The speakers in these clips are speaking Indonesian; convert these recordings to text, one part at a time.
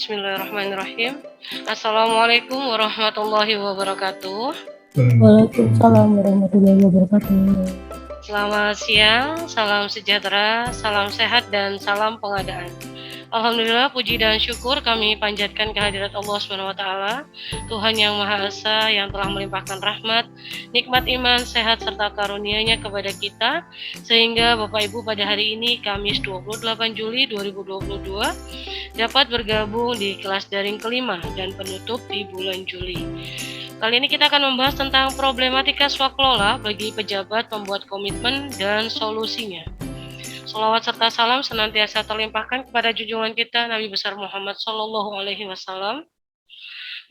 Bismillahirrahmanirrahim. Assalamualaikum warahmatullahi wabarakatuh. Waalaikumsalam warahmatullahi wabarakatuh. Selamat siang, salam sejahtera, salam sehat, dan salam pengadaan. Alhamdulillah, puji dan syukur kami panjatkan kehadirat Allah SWT, Tuhan yang Maha Esa, yang telah melimpahkan rahmat, nikmat iman, sehat, serta karunia-Nya kepada kita, sehingga Bapak Ibu pada hari ini, Kamis 28 Juli 2022, dapat bergabung di kelas daring kelima dan penutup di bulan Juli. Kali ini kita akan membahas tentang problematika swaklola bagi pejabat pembuat komitmen dan solusinya. Sholawat serta salam senantiasa terlimpahkan kepada junjungan kita Nabi besar Muhammad SAW.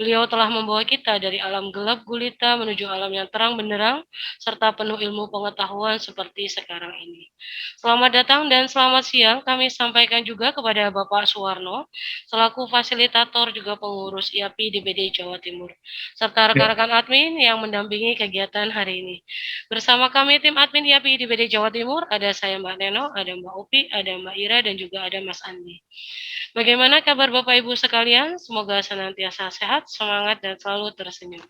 Beliau telah membawa kita dari alam gelap gulita menuju alam yang terang benderang, serta penuh ilmu pengetahuan seperti sekarang ini. Selamat datang dan selamat siang kami sampaikan juga kepada Bapak Suwarno, selaku fasilitator juga pengurus IAPI DPD Jawa Timur, serta rekan-rekan admin yang mendampingi kegiatan hari ini. Bersama kami tim admin IAPI DPD Jawa Timur, ada saya Mbak Neno, ada Mbak Upi, ada Mbak Ira, dan juga ada Mas Andi. Bagaimana kabar Bapak Ibu sekalian? Semoga senantiasa sehat, semangat, dan selalu tersenyum.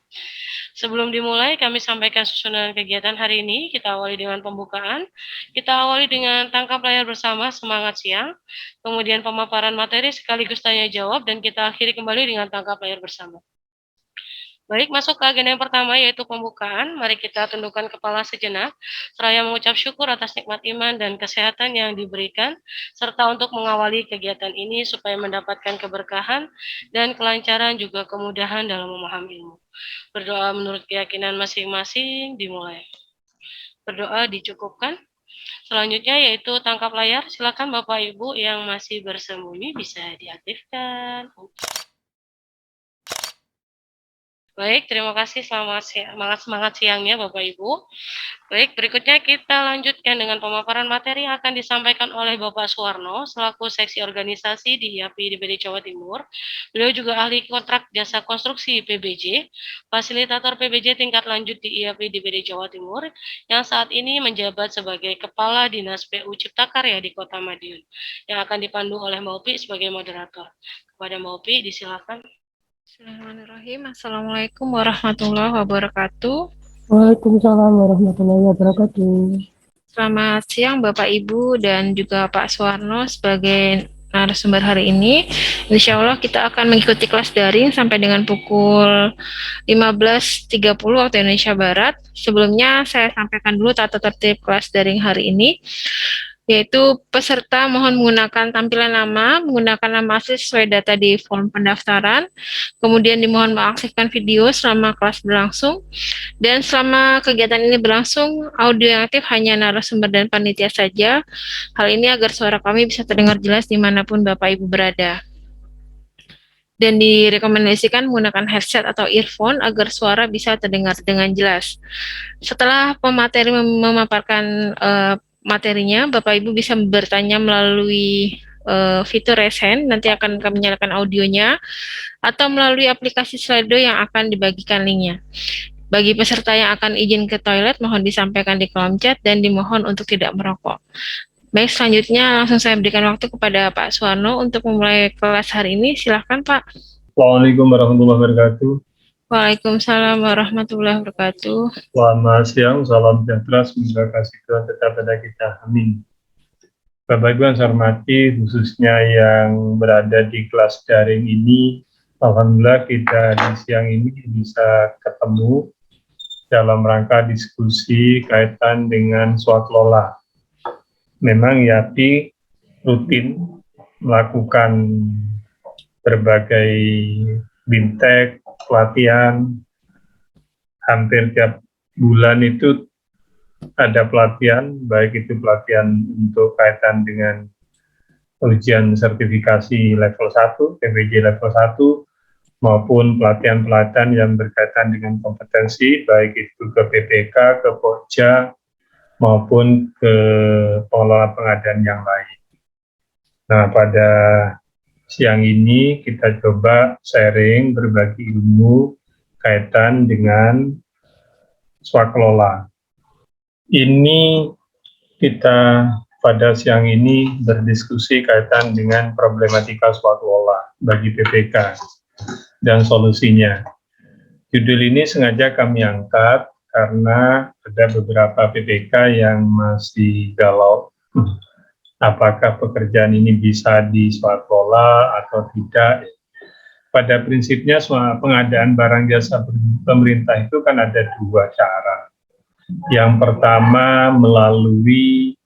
Sebelum dimulai, kami sampaikan susunan kegiatan hari ini. Kita awali dengan pembukaan. Kita awali dengan tangkap layar bersama semangat siang. Kemudian pemaparan materi sekaligus tanya jawab, dan kita akhiri kembali dengan tangkap layar bersama. Baik, masuk ke agenda yang pertama yaitu pembukaan. Mari kita tundukkan kepala sejenak, seraya mengucap syukur atas nikmat iman dan kesehatan yang diberikan, serta untuk mengawali kegiatan ini supaya mendapatkan keberkahan dan kelancaran juga kemudahan dalam memahami ilmu. Berdoa menurut keyakinan masing-masing dimulai. Berdoa dicukupkan. Selanjutnya yaitu tangkap layar. Silakan Bapak Ibu yang masih bersembunyi bisa diaktifkan. Baik, terima kasih. Semangat siangnya Bapak Ibu. Baik, berikutnya kita lanjutkan dengan pemaparan materi yang akan disampaikan oleh Bapak Suwarno selaku seksi organisasi di IAPI DPD Jawa Timur. Beliau juga ahli kontrak jasa konstruksi PBJ, fasilitator PBJ tingkat lanjut di IAPI DPD Jawa Timur, yang saat ini menjabat sebagai Kepala Dinas PU Cipta Karya di Kota Madiun, yang akan dipandu oleh Mbak Upi sebagai moderator. Kepada Mbak Upi, disilakan. Bismillahirrahmanirrahim. Assalamualaikum warahmatullahi wabarakatuh. Waalaikumsalam warahmatullahi wabarakatuh. Selamat siang Bapak Ibu dan juga Pak Suwarno sebagai narasumber hari ini. Insya Allah kita akan mengikuti kelas daring sampai dengan pukul 15.30 waktu Indonesia Barat. Sebelumnya saya sampaikan dulu tata tertib kelas daring hari ini, yaitu peserta mohon menggunakan tampilan nama, menggunakan nama asli sesuai data di form pendaftaran, kemudian dimohon mengaktifkan video selama kelas berlangsung, dan selama kegiatan ini berlangsung, audio yang aktif hanya narasumber dan panitia saja. Hal ini agar suara kami bisa terdengar jelas dimanapun Bapak Ibu berada. Dan direkomendasikan menggunakan headset atau earphone agar suara bisa terdengar dengan jelas. Setelah pemateri memaparkan materinya, Bapak Ibu bisa bertanya melalui fitur raise hand, nanti akan kami nyalakan audionya, atau melalui aplikasi Slido yang akan dibagikan linknya. Bagi peserta yang akan izin ke toilet, mohon disampaikan di kolom chat dan dimohon untuk tidak merokok. Baik, selanjutnya langsung saya berikan waktu kepada Pak Suwarno untuk memulai kelas hari ini. Silahkan Pak. Assalamualaikum warahmatullahi wabarakatuh. Waalaikumsalam warahmatullahi wabarakatuh. Selamat siang, salam sejahtera, semoga kasih Tuhan tetap pada kita. Amin. Bapak Ibu yang saya hormati, khususnya yang berada di kelas daring ini, alhamdulillah kita di siang ini bisa ketemu dalam rangka diskusi kaitan dengan swaklola. Memang IAPI rutin melakukan berbagai bintek, pelatihan, hampir tiap bulan itu ada pelatihan, baik itu pelatihan untuk kaitan dengan ujian sertifikasi level 1, PBJ level 1, maupun pelatihan-pelatihan yang berkaitan dengan kompetensi, baik itu ke PPK, ke Pokja, maupun ke pengelola pengadaan yang lain. Nah, pada siang ini kita coba sharing, berbagi ilmu kaitan dengan swaklola. Ini kita pada siang ini berdiskusi kaitan dengan problematika swaklola bagi PPK dan solusinya. Judul ini sengaja kami angkat karena ada beberapa PPK yang masih galau. Apakah pekerjaan ini bisa diswaklola atau tidak? Pada prinsipnya pengadaan barang jasa pemerintah itu kan ada dua cara. Yang pertama melalui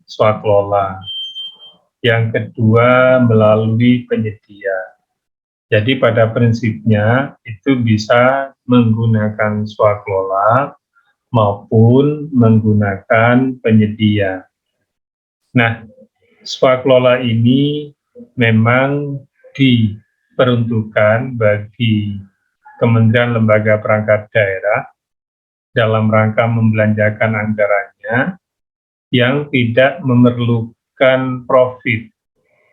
swaklola, yang kedua melalui penyedia. Jadi pada prinsipnya itu bisa menggunakan swaklola maupun menggunakan penyedia. Nah, swaklola ini memang diperuntukkan bagi kementerian lembaga perangkat daerah dalam rangka membelanjakan anggarannya yang tidak memerlukan profit.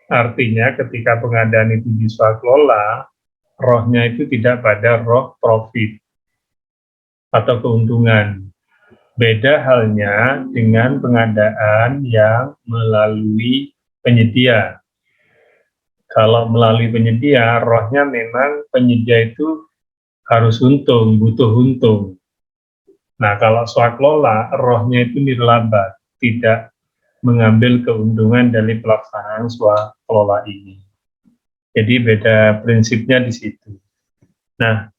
Artinya ketika pengadaan itu diswaklola, rohnya itu tidak pada roh profit atau keuntungan. Beda halnya dengan pengadaan yang melalui penyedia. Kalau melalui penyedia, rohnya memang penyedia itu harus untung, butuh untung. Nah, kalau swaklola, rohnya itu nirlaba, tidak mengambil keuntungan dari pelaksanaan swaklola ini. Jadi beda prinsipnya di situ. Nah,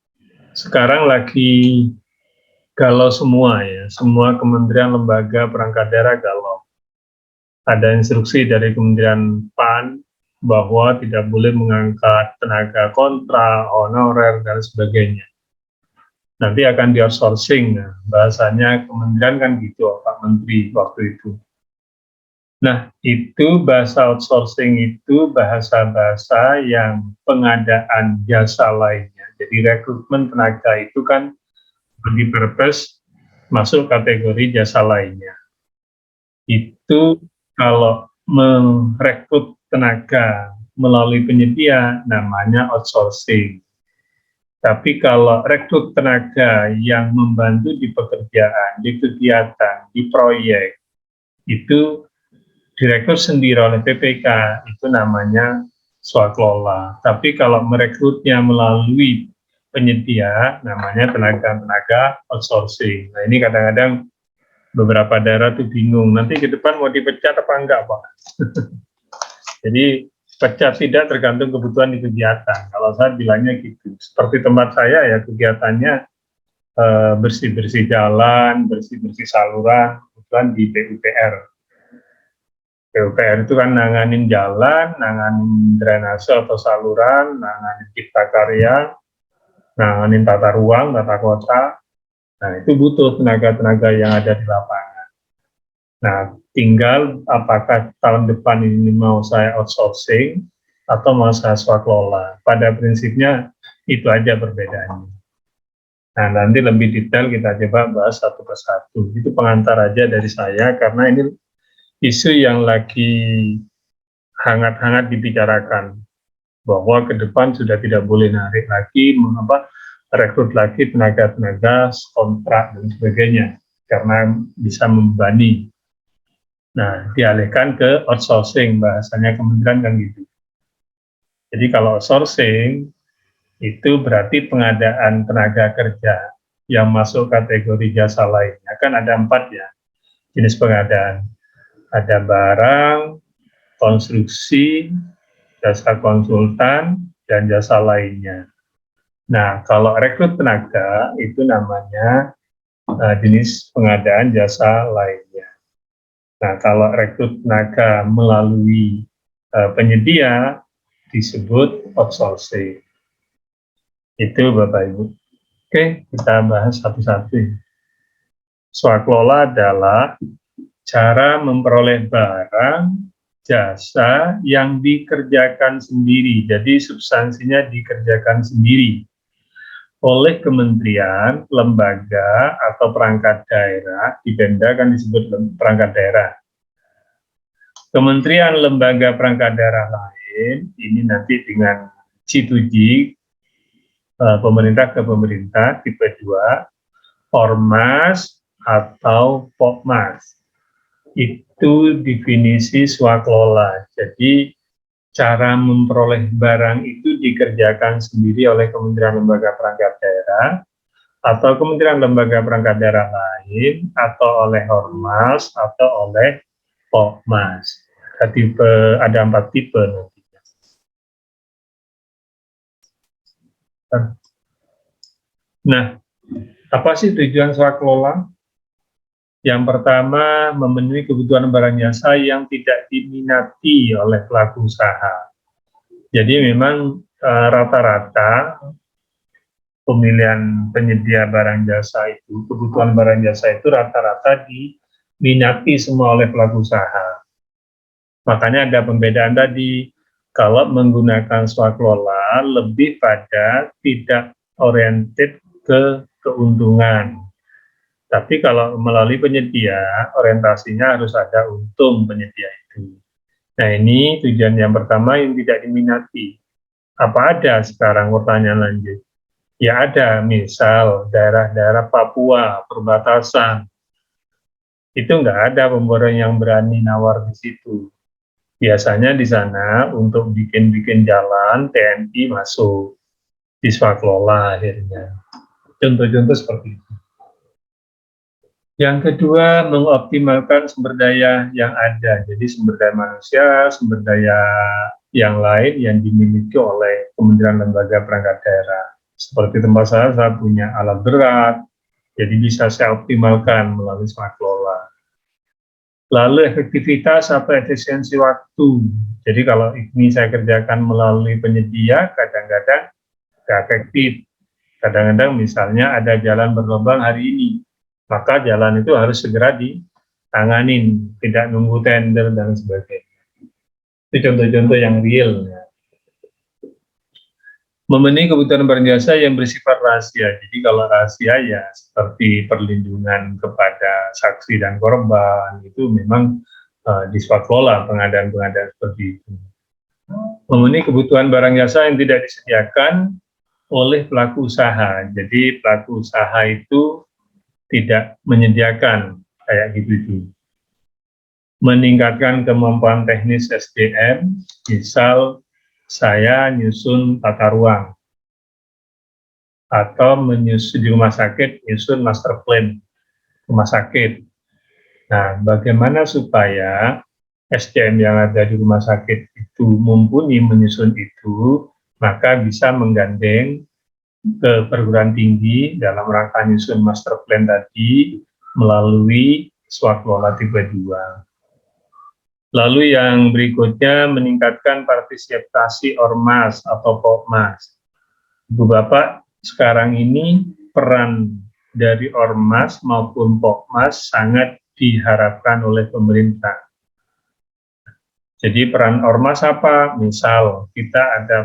sekarang lagi galau semua ya, semua kementerian lembaga perangkat daerah galau. Ada instruksi dari Kementerian PAN bahwa tidak boleh mengangkat tenaga kontrak, honorer, dan sebagainya. Nanti akan di outsourcing, nah, bahasanya kementerian kan gitu, Pak Menteri waktu itu. Nah, itu bahasa outsourcing itu bahasa-bahasa yang pengadaan jasa lainnya. Jadi rekrutmen tenaga itu kan di Perpres masuk kategori jasa lainnya. Itu kalau merekrut tenaga melalui penyedia namanya outsourcing. Tapi kalau rekrut tenaga yang membantu di pekerjaan, di kegiatan, di proyek, itu direkrut sendiri oleh PPK, itu namanya swaklola. Tapi kalau merekrutnya melalui penyedia, namanya tenaga outsourcing. Nah, ini kadang-kadang beberapa daerah tuh bingung, nanti ke depan mau dipecat apa enggak, Pak? Jadi pecat tidak tergantung kebutuhan di kegiatan. Kalau saya bilangnya gitu. Seperti tempat saya ya, kegiatannya bersih-bersih jalan, bersih-bersih saluran, kebetulan di PUPR. PUPR itu kan nanganin jalan, nanganin drainase atau saluran, nanganin cipta karya, nanganin tata ruang, tata kota. Nah, itu butuh tenaga-tenaga yang ada di lapangan. Nah, tinggal apakah tahun depan ini mau saya outsourcing atau mau saya swaklola. Pada prinsipnya itu aja perbedaannya. Nah, nanti lebih detail kita coba bahas satu persatu. Itu pengantar aja dari saya, karena ini isu yang lagi hangat-hangat dibicarakan, bahwa ke depan sudah tidak boleh narik lagi, rekrut lagi tenaga-tenaga kontrak dan sebagainya, karena bisa membebani. Nah, dialihkan ke outsourcing, bahasanya kementerian kan gitu. Jadi kalau outsourcing, itu berarti pengadaan tenaga kerja yang masuk kategori jasa lainnya. Kan ada 4 ya, jenis pengadaan. Ada barang, konstruksi, jasa konsultan, dan jasa lainnya. Nah, kalau rekrut tenaga itu namanya jenis pengadaan jasa lainnya. Nah, kalau rekrut tenaga melalui penyedia disebut outsourcing. Itu Bapak Ibu. Oke, kita bahas satu-satu. Swaklola adalah cara memperoleh barang, jasa yang dikerjakan sendiri. Jadi substansinya dikerjakan sendiri oleh kementerian, lembaga, atau perangkat daerah. Di Pemda kan disebut perangkat daerah. Kementerian, lembaga, perangkat daerah lain, ini nanti dengan C2G, pemerintah ke pemerintah, tipe 2, Ormas atau Pokmas. itu definisi swakelola. Jadi cara memperoleh barang itu dikerjakan sendiri oleh Kementerian Lembaga Perangkat Daerah atau Kementerian Lembaga Perangkat Daerah lain atau oleh Ormas atau oleh Pokmas. Ada 4 tipe nantinya. Nah, apa sih tujuan swakelola? Yang pertama, memenuhi kebutuhan barang jasa yang tidak diminati oleh pelaku usaha. Jadi memang rata-rata pemilihan penyedia barang jasa itu, kebutuhan barang jasa itu rata-rata diminati semua oleh pelaku usaha. Makanya ada pembedaan tadi, kalau menggunakan swakelola lebih pada tidak oriented ke keuntungan. Tapi kalau melalui penyedia, orientasinya harus ada untung penyedia itu. Nah, ini tujuan yang pertama yang tidak diminati. Apa ada sekarang, pertanyaan lanjut? Ya ada, misal daerah-daerah Papua, perbatasan, itu nggak ada pemborong yang berani nawar di situ. Biasanya di sana untuk bikin-bikin jalan, TNI masuk, di swakelola akhirnya. Contoh-contoh seperti itu. Yang kedua, mengoptimalkan sumber daya yang ada. Jadi sumber daya manusia, sumber daya yang lain yang dimiliki oleh Kementerian Lembaga Perangkat Daerah. Seperti tempat saya punya alat berat, jadi bisa saya optimalkan melalui swakelola. Lalu efektivitas atau efisiensi waktu. Jadi kalau ini saya kerjakan melalui penyedia, kadang-kadang tidak efektif. Kadang-kadang misalnya ada jalan berlubang hari ini, maka jalan itu harus segera ditanganin, tidak nunggu tender dan sebagainya. Itu contoh-contoh yang real. Ya. Memenuhi kebutuhan barang jasa yang bersifat rahasia. Jadi kalau rahasia ya seperti perlindungan kepada saksi dan korban, itu memang di swakelola pengadaan-pengadaan seperti itu. Memenuhi kebutuhan barang jasa yang tidak disediakan oleh pelaku usaha. Jadi pelaku usaha itu tidak menyediakan kayak gitu. Meningkatkan kemampuan teknis SDM, misal saya nyusun tata ruang atau menyusun di rumah sakit, nyusun master plan rumah sakit. Nah, bagaimana supaya SDM yang ada di rumah sakit itu mumpuni menyusun itu, maka bisa menggandeng ke perguruan tinggi dalam rangka nyusun master plan tadi melalui swakelola tipe 2. Lalu yang berikutnya meningkatkan partisipasi ormas atau pokmas. Ibu Bapak, sekarang ini peran dari ormas maupun pokmas sangat diharapkan oleh pemerintah. Jadi peran ormas apa? Misal kita ada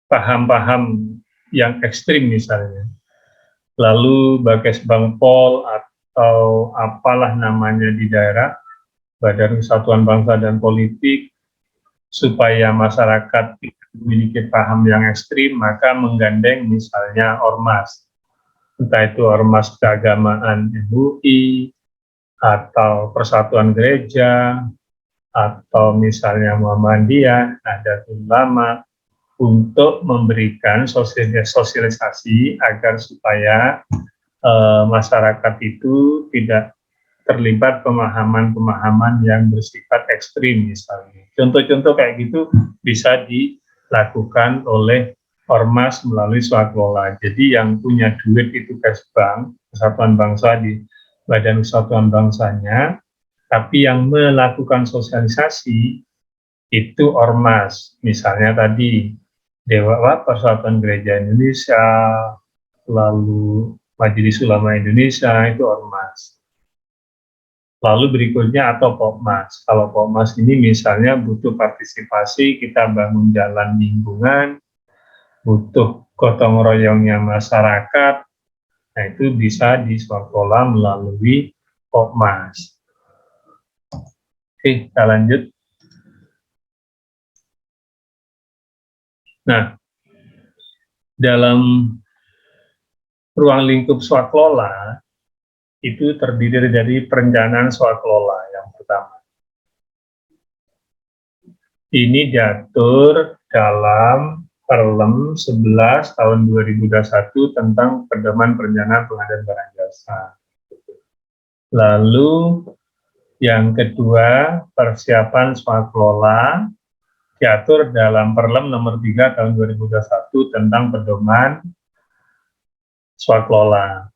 paham-paham yang ekstrim misalnya, lalu Bagesbang Pol atau apalah namanya di daerah, Badan Kesatuan Bangsa dan Politik, supaya masyarakat memiliki paham yang ekstrim, maka menggandeng misalnya ormas, entah itu ormas keagamaan MUI, atau Persatuan Gereja, atau misalnya Muhammadiyah, Nahdlatul Ulama, untuk memberikan sosialisasi agar supaya masyarakat itu tidak terlibat pemahaman-pemahaman yang bersifat ekstrim misalnya. Contoh-contoh kayak gitu bisa dilakukan oleh ormas melalui swakelola. Jadi yang punya duit itu Kesbang, Kesatuan Bangsa di Badan Kesatuan Bangsanya, tapi yang melakukan sosialisasi itu ormas. Misalnya tadi Dewa Persatuan Gereja Indonesia, lalu Majelis Ulama Indonesia, itu ormas. Lalu berikutnya atau Pokmas. Kalau Pokmas ini misalnya butuh partisipasi, kita bangun jalan lingkungan, butuh gotong royongnya masyarakat, nah itu bisa diswakelola melalui Pokmas. Oke, kita lanjut. Nah, dalam ruang lingkup swakelola, itu terdiri dari perencanaan swakelola yang pertama. Ini diatur dalam Perlem 11 tahun 2021 tentang pedoman perencanaan pengadaan barang jasa. Lalu yang kedua, persiapan swakelola diatur dalam Perlem nomor 3 tahun 2021 tentang pedoman swakelola.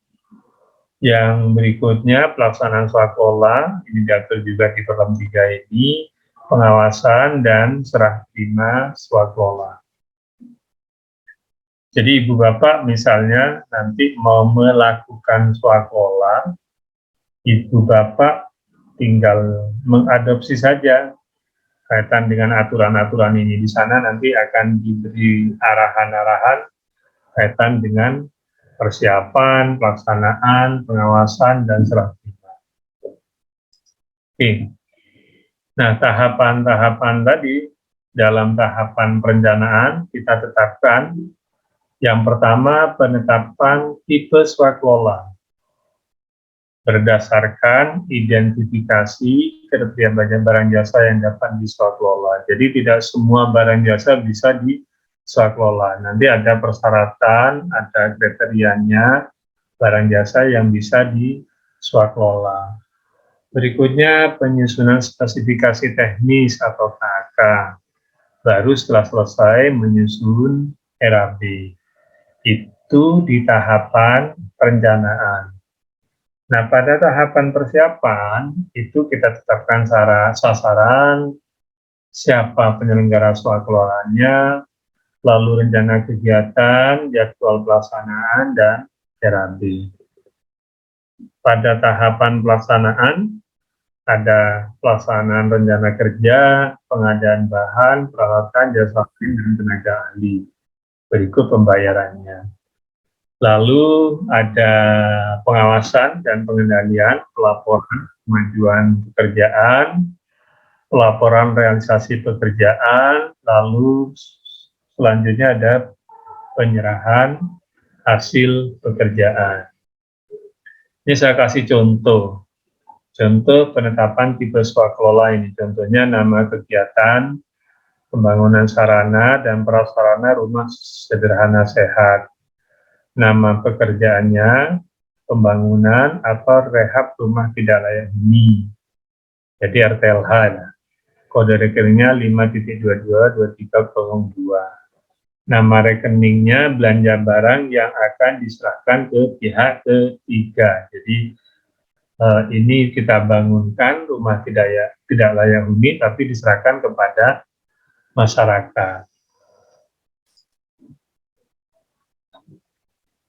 Yang berikutnya, pelaksanaan swakelola, ini diatur juga di Perlem 3 ini, pengawasan dan serah terima swakelola. Jadi Ibu Bapak misalnya nanti mau melakukan swakelola, Ibu Bapak tinggal mengadopsi saja kaitan dengan aturan-aturan ini. Di sana nanti akan diberi arahan-arahan kaitan dengan persiapan, pelaksanaan, pengawasan, dan serah terima. Oke. Nah, tahapan-tahapan tadi, dalam tahapan perencanaan, kita tetapkan yang pertama, penetapan tipe swakelola berdasarkan identifikasi kriteria barang jasa yang dapat diswakelola. Jadi tidak semua barang jasa bisa diswakelola. Nanti ada persyaratan, ada kriterianya barang jasa yang bisa diswakelola. Berikutnya penyusunan spesifikasi teknis atau KK. Baru setelah selesai menyusun RAB. Itu di tahapan perencanaan. Nah, pada tahapan persiapan, itu kita tetapkan sasaran, siapa penyelenggara swakelolanya, lalu rencana kegiatan, jadwal pelaksanaan, dan RAB. Pada tahapan pelaksanaan, ada pelaksanaan rencana kerja, pengadaan bahan, peralatan, jasa ahli, dan tenaga ahli. Berikut pembayarannya. Lalu ada pengawasan dan pengendalian, pelaporan kemajuan pekerjaan, pelaporan realisasi pekerjaan, lalu selanjutnya ada penyerahan hasil pekerjaan. Ini saya kasih contoh penetapan tipe swakelola ini. Contohnya nama kegiatan, pembangunan sarana dan prasarana rumah sederhana sehat. Nama pekerjaannya, pembangunan atau rehab rumah tidak layak huni. Jadi RTLH. Kode rekeningnya 5.222302. Nama rekeningnya belanja barang yang akan diserahkan ke pihak ketiga. Jadi ini kita bangunkan rumah tidak layak huni tapi diserahkan kepada masyarakat.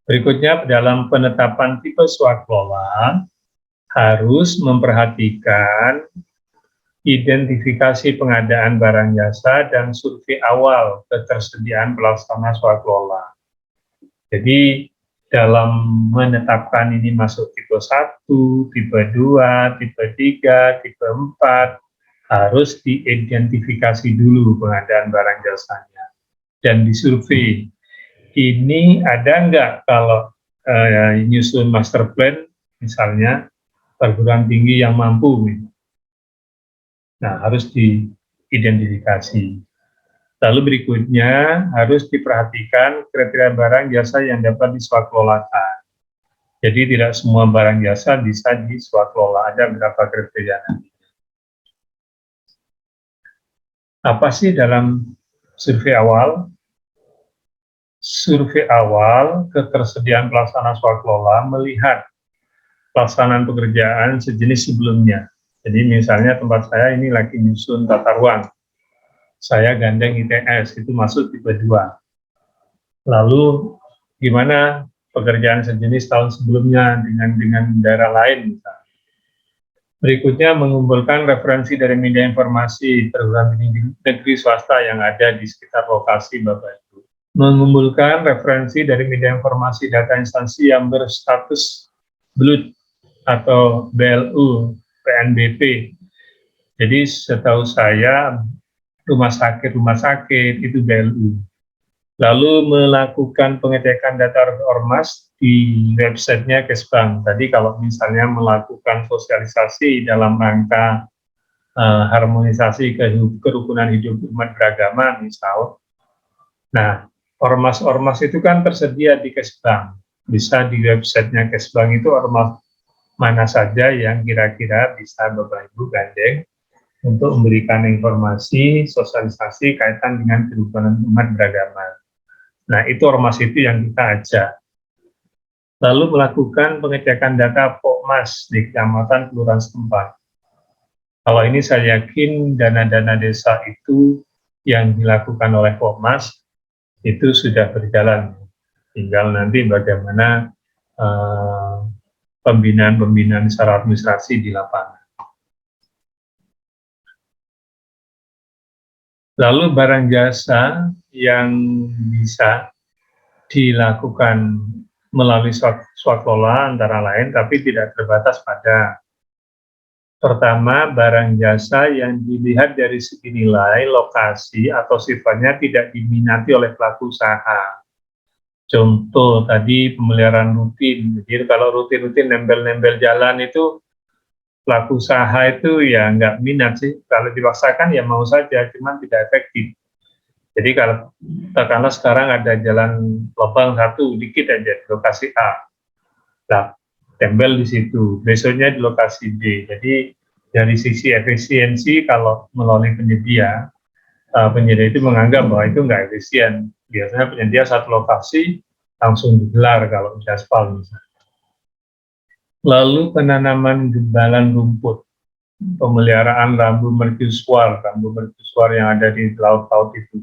Berikutnya, dalam penetapan tipe swakelola harus memperhatikan identifikasi pengadaan barang jasa dan survei awal ketersediaan pelaksana swakelola. Jadi, dalam menetapkan ini masuk tipe 1, tipe 2, tipe 3, tipe 4, harus diidentifikasi dulu pengadaan barang jasanya dan disurvei. Ini ada nggak kalau nyusun master plan, misalnya perguruan tinggi yang mampu. Nah, harus diidentifikasi. Lalu berikutnya harus diperhatikan kriteria barang jasa yang dapat diswakelolakan. Jadi tidak semua barang jasa bisa diswakelola, ada beberapa kriteria nanti. Apa sih dalam survei awal? Survei awal ketersediaan pelaksana swakelola melihat pelaksanaan pekerjaan sejenis sebelumnya. Jadi misalnya tempat saya ini lagi nyusun tata ruang, saya gandeng ITS, itu masuk tipe 2. Lalu gimana pekerjaan sejenis tahun sebelumnya dengan daerah lain misalnya. Berikutnya mengumpulkan referensi dari media informasi perguruan tinggi negeri swasta yang ada di sekitar lokasi Bapak Ibu. Mengumpulkan referensi dari media informasi data instansi yang berstatus BLUT atau BLU, PNBP. Jadi setahu saya rumah sakit itu BLU. Lalu melakukan pengecekan data ormas di websitenya Kesbang. Tadi kalau misalnya melakukan sosialisasi dalam rangka harmonisasi kerukunan hidup umat beragama misal. Nah, ormas-ormas itu kan tersedia di Kesbang. Bisa di websitenya Kesbang itu ormas mana saja yang kira-kira bisa Bapak Ibu gandeng untuk memberikan informasi, sosialisasi kaitan dengan kerukunan umat beragama. Nah, itu ormas itu yang kita ajak. Lalu melakukan pengecekan data Pokmas di kecamatan kelurahan setempat. Kalau ini saya yakin dana-dana desa itu yang dilakukan oleh Pokmas itu sudah berjalan. Tinggal nanti bagaimana pembinaan-pembinaan secara administrasi di lapangan. Lalu barang jasa yang bisa dilakukan melalui swaklola antara lain, tapi tidak terbatas pada pertama, barang jasa yang dilihat dari segi nilai, lokasi, atau sifatnya tidak diminati oleh pelaku usaha. Contoh tadi pemeliharaan rutin, jadi kalau rutin-rutin nempel-nempel jalan itu pelaku usaha itu ya nggak minat sih, kalau dipaksakan ya mau saja, cuman tidak efektif. Jadi kalau katakanlah sekarang ada jalan lubang satu dikit aja di lokasi A, nah tempel di situ, besoknya di lokasi B. Jadi dari sisi efisiensi kalau melalui penyedia, penyedia itu menganggap bahwa itu nggak efisien. Biasanya penyedia satu lokasi langsung digelar kalau di aspal misalnya. Lalu penanaman gembalan rumput, pemeliharaan rambu mercusuar yang ada di laut-laut itu.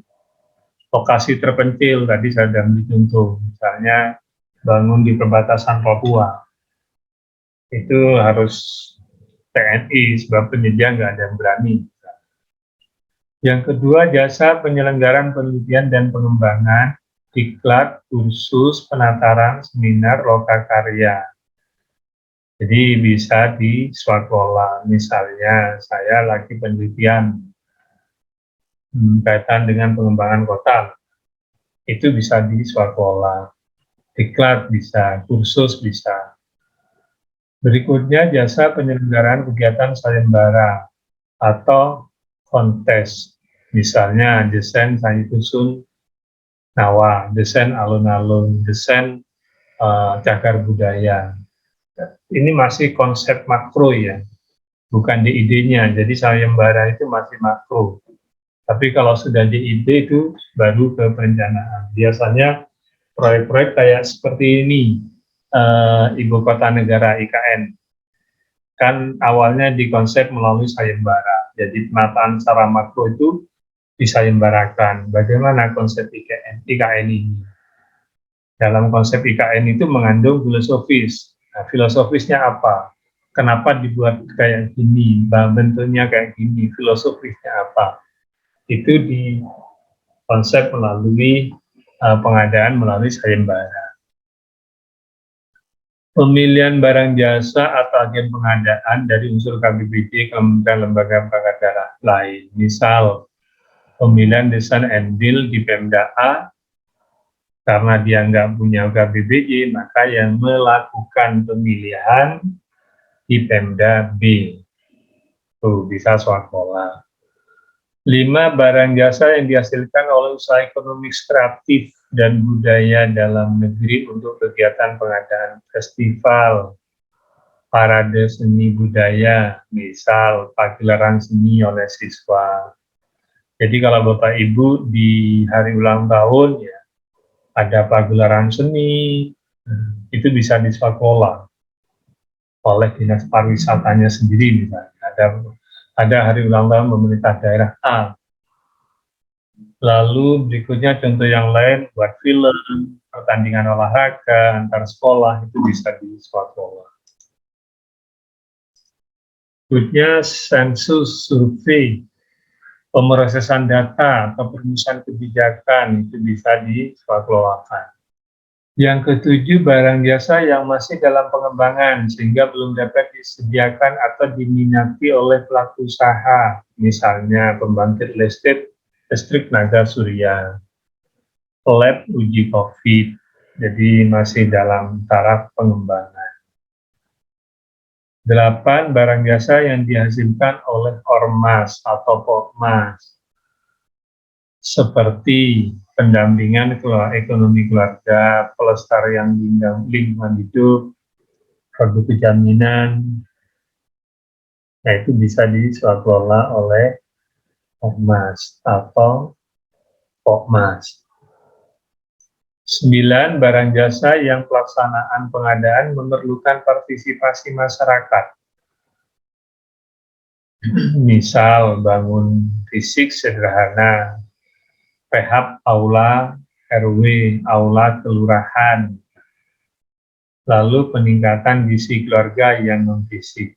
Lokasi terpencil, tadi saya sudah beri contoh, misalnya bangun di perbatasan Papua, itu harus TNI, sebab penyedia nggak ada yang berani. Yang kedua, jasa penyelenggaraan penelitian dan pengembangan, diklat, kursus, penataran, seminar, lokakarya. Jadi bisa di swaklola, misalnya saya lagi penelitian kaitan dengan pengembangan kota, itu bisa di swaklola, diklat bisa, kursus bisa. Berikutnya jasa penyelenggaraan kegiatan sayembara atau kontes, misalnya desain Sanyi Dusun Nawa, desain alun-alun, desain cagar budaya. Ini masih konsep makro ya, bukan di idenya. Jadi sayembara itu masih makro. Tapi kalau sudah di ide itu baru ke perencanaan. Biasanya proyek-proyek kayak seperti ini, Ibu Kota Negara IKN, kan awalnya dikonsep melalui sayembara. Jadi penataan secara makro itu disayembarakan. Bagaimana konsep IKN ini? Dalam konsep IKN itu mengandung filosofis. Nah, filosofisnya apa? Kenapa dibuat kayak gini? Bentuknya kayak gini? Filosofisnya apa? Itu di konsep melalui pengadaan melalui sayembara. Pemilihan barang jasa atau agen pengadaan dari unsur KBBJ, Kementerian Lembaga Perangkat Daerah lain. Misal, pemilihan desain Endil di Pemda A, karena dia nggak punya KBBJ, maka yang melakukan pemilihan di Pemda B. Tuh, bisa swaklola. 5. Barang jasa yang dihasilkan oleh usaha ekonomi kreatif dan budaya dalam negeri untuk kegiatan pengadaan festival, parade seni budaya, misal pagelaran seni oleh siswa. Jadi kalau Bapak Ibu di hari ulang tahun ya ada pagelaran seni, itu bisa diswaklola oleh dinas pariwisatanya sendiri misalnya. Ada hari ulang tahun pemerintah daerah A. Lalu berikutnya contoh yang lain, buat film, pertandingan olahraga, antar sekolah, itu bisa diswaklola. Berikutnya sensus, survei, pemrosesan data atau perumusan kebijakan, itu bisa diswaklolakan. Yang ketujuh, barang jasa yang masih dalam pengembangan sehingga belum dapat disediakan atau diminati oleh pelaku usaha, misalnya pembangkit listrik tenaga surya. lab uji COVID, jadi masih dalam taraf pengembangan. 8. Barang jasa yang dihasilkan oleh ormas atau pokmas, seperti pendampingan ekonomi keluarga, pelestarian lingkungan hidup, produk kejaminan, nah itu bisa diswakelola oleh ormas atau pokmas. 9. Barang jasa yang pelaksanaan pengadaan memerlukan partisipasi masyarakat. Misal bangun fisik sederhana, rehab aula RW, aula kelurahan, lalu peningkatan gizi keluarga yang non-fisik.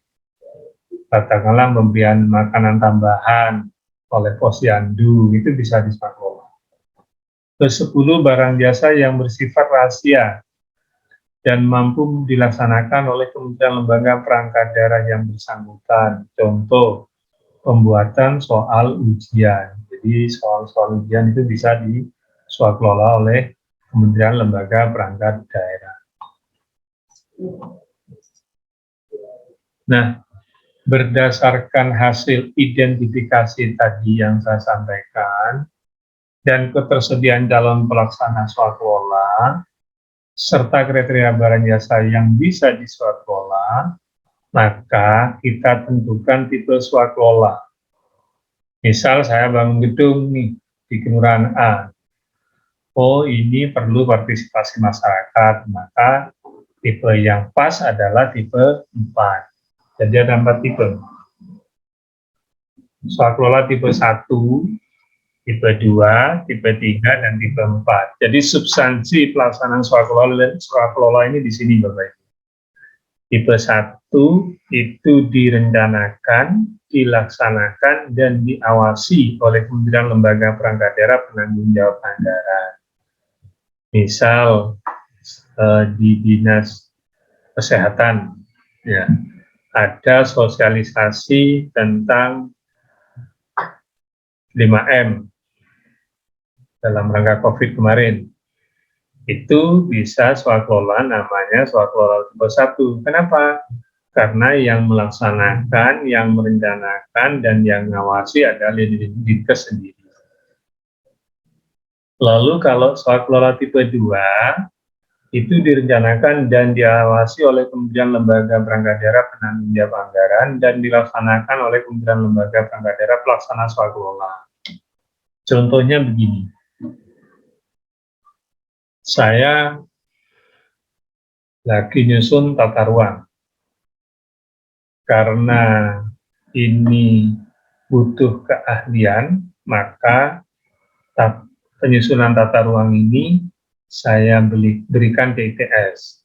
Katakanlah pemberian makanan tambahan oleh posyandu, itu bisa diswakelola. Ke-10. Barang jasa yang bersifat rahasia dan mampu dilaksanakan oleh kementerian lembaga perangkat daerah yang bersangkutan. Contoh, pembuatan soal ujian. Jadi soal-soal ujian itu bisa diswakelola oleh kementerian lembaga perangkat daerah. Nah, berdasarkan hasil identifikasi tadi yang saya sampaikan, dan ketersediaan calon pelaksana swakelola, serta kriteria barang jasa yang bisa diswakelola, maka kita tentukan tipe swakelola. Misal saya bangun gedung nih di Kelurahan A. Oh, ini perlu partisipasi masyarakat, maka tipe yang pas adalah tipe 4. Jadi ada 4 tipe. Swakelola tipe 1, tipe 2, tipe 3, dan tipe 4. Jadi substansi pelaksanaan swakelola ini di sini Bapak Ibu. Tipe 1 itu direncanakan, dilaksanakan, dan diawasi oleh kementerian lembaga perangkat daerah penanggung jawab anggaran. Misal di Dinas Kesehatan, ya, ada sosialisasi tentang 5M dalam rangka COVID kemarin. Itu bisa swakelola, namanya swakelola tipe 1. Kenapa? Karena yang melaksanakan, yang merencanakan, dan yang ngawasi adalah Dinkes sendiri. Lalu kalau swakelola tipe 2, itu direncanakan dan diawasi oleh Kementerian Lembaga Perangkat Daerah Penanggung Jawab Anggaran dan dilaksanakan oleh Kementerian Lembaga Perangkat Daerah Pelaksana Swakelola. Contohnya begini. Saya lagi nyusun tata ruang. Karena ini butuh keahlian, maka penyusunan tata ruang ini saya berikan ke ITS.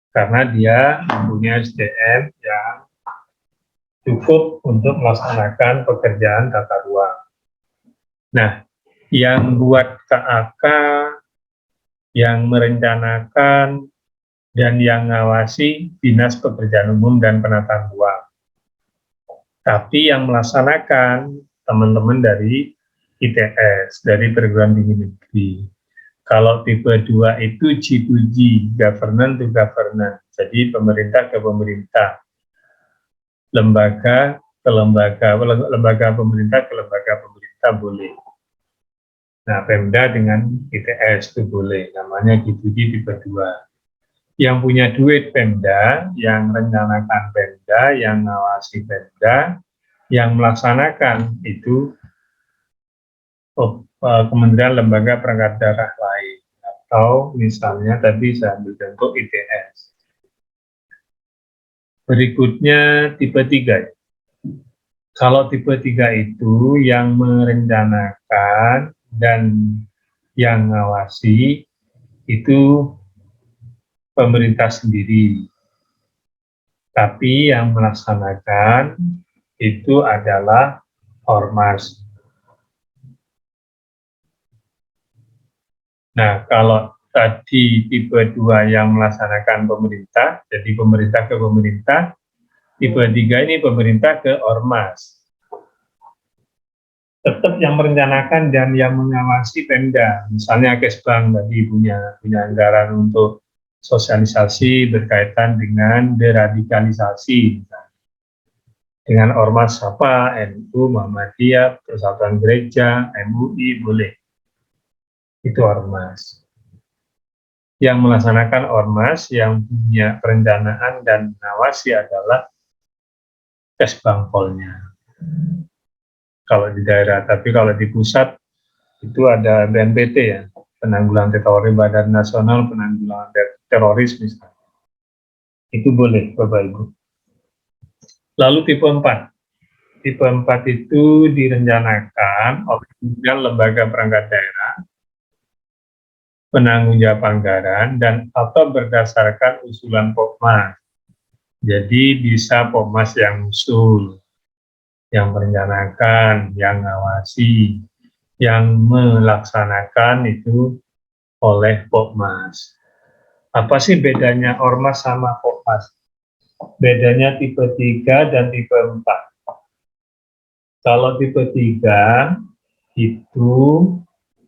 Karena dia mempunyai SDM yang cukup untuk melaksanakan pekerjaan tata ruang. Nah, yang buat KAK, yang merencanakan, dan yang ngawasi Dinas Pekerjaan Umum dan Penataan Ruang. Tapi yang melaksanakan teman-teman dari ITS, dari perguruan tinggi negeri. Kalau tipe 2 itu G2G, government to government, jadi pemerintah ke pemerintah, lembaga ke lembaga, lembaga pemerintah ke lembaga pemerintah boleh. Nah, Pemda dengan ITS itu boleh, namanya G2G tipe 2. Yang punya duit Pemda, yang rencanakan Pemda, yang ngawasi Pemda, yang melaksanakan itu Kementerian Lembaga Perangkat Daerah lain, atau misalnya tadi saya ambil contoh ITS. Berikutnya tipe 3. Kalau tipe 3 itu yang merencanakan dan yang ngawasi itu pemerintah sendiri. Tapi yang melaksanakan itu adalah ormas. Nah, kalau tadi tipe 2 yang melaksanakan pemerintah, jadi pemerintah ke pemerintah, tipe 3 ini pemerintah ke ormas. Tetap yang merencanakan dan yang mengawasi Pemda. Misalnya Kesbang tadi punya anggaran untuk sosialisasi berkaitan dengan deradikalisasi. Dengan ormas apa, NU, Muhammadiyah, Persatuan Gereja, MUI, boleh. Itu ormas. Yang melaksanakan ormas yang punya perencanaan dan mengawasi adalah Kesbangpolnya. Kalau di daerah, tapi kalau di pusat itu ada BNPT ya, Penanggulangan Teroris, Badan Nasional Penanggulangan Teroris misalnya. Itu boleh, Bapak Ibu. Lalu tipe 4. Tipe 4 itu direncanakan oleh kementerian lembaga perangkat daerah, penanggung jawab anggaran, dan atau berdasarkan usulan Popmas. Jadi bisa Popmas yang usul, yang merencanakan, yang ngawasi, yang melaksanakan itu oleh Popmas. Apa sih bedanya ormas sama Popmas? Bedanya tipe 3 dan tipe 4. Kalau tipe 3 itu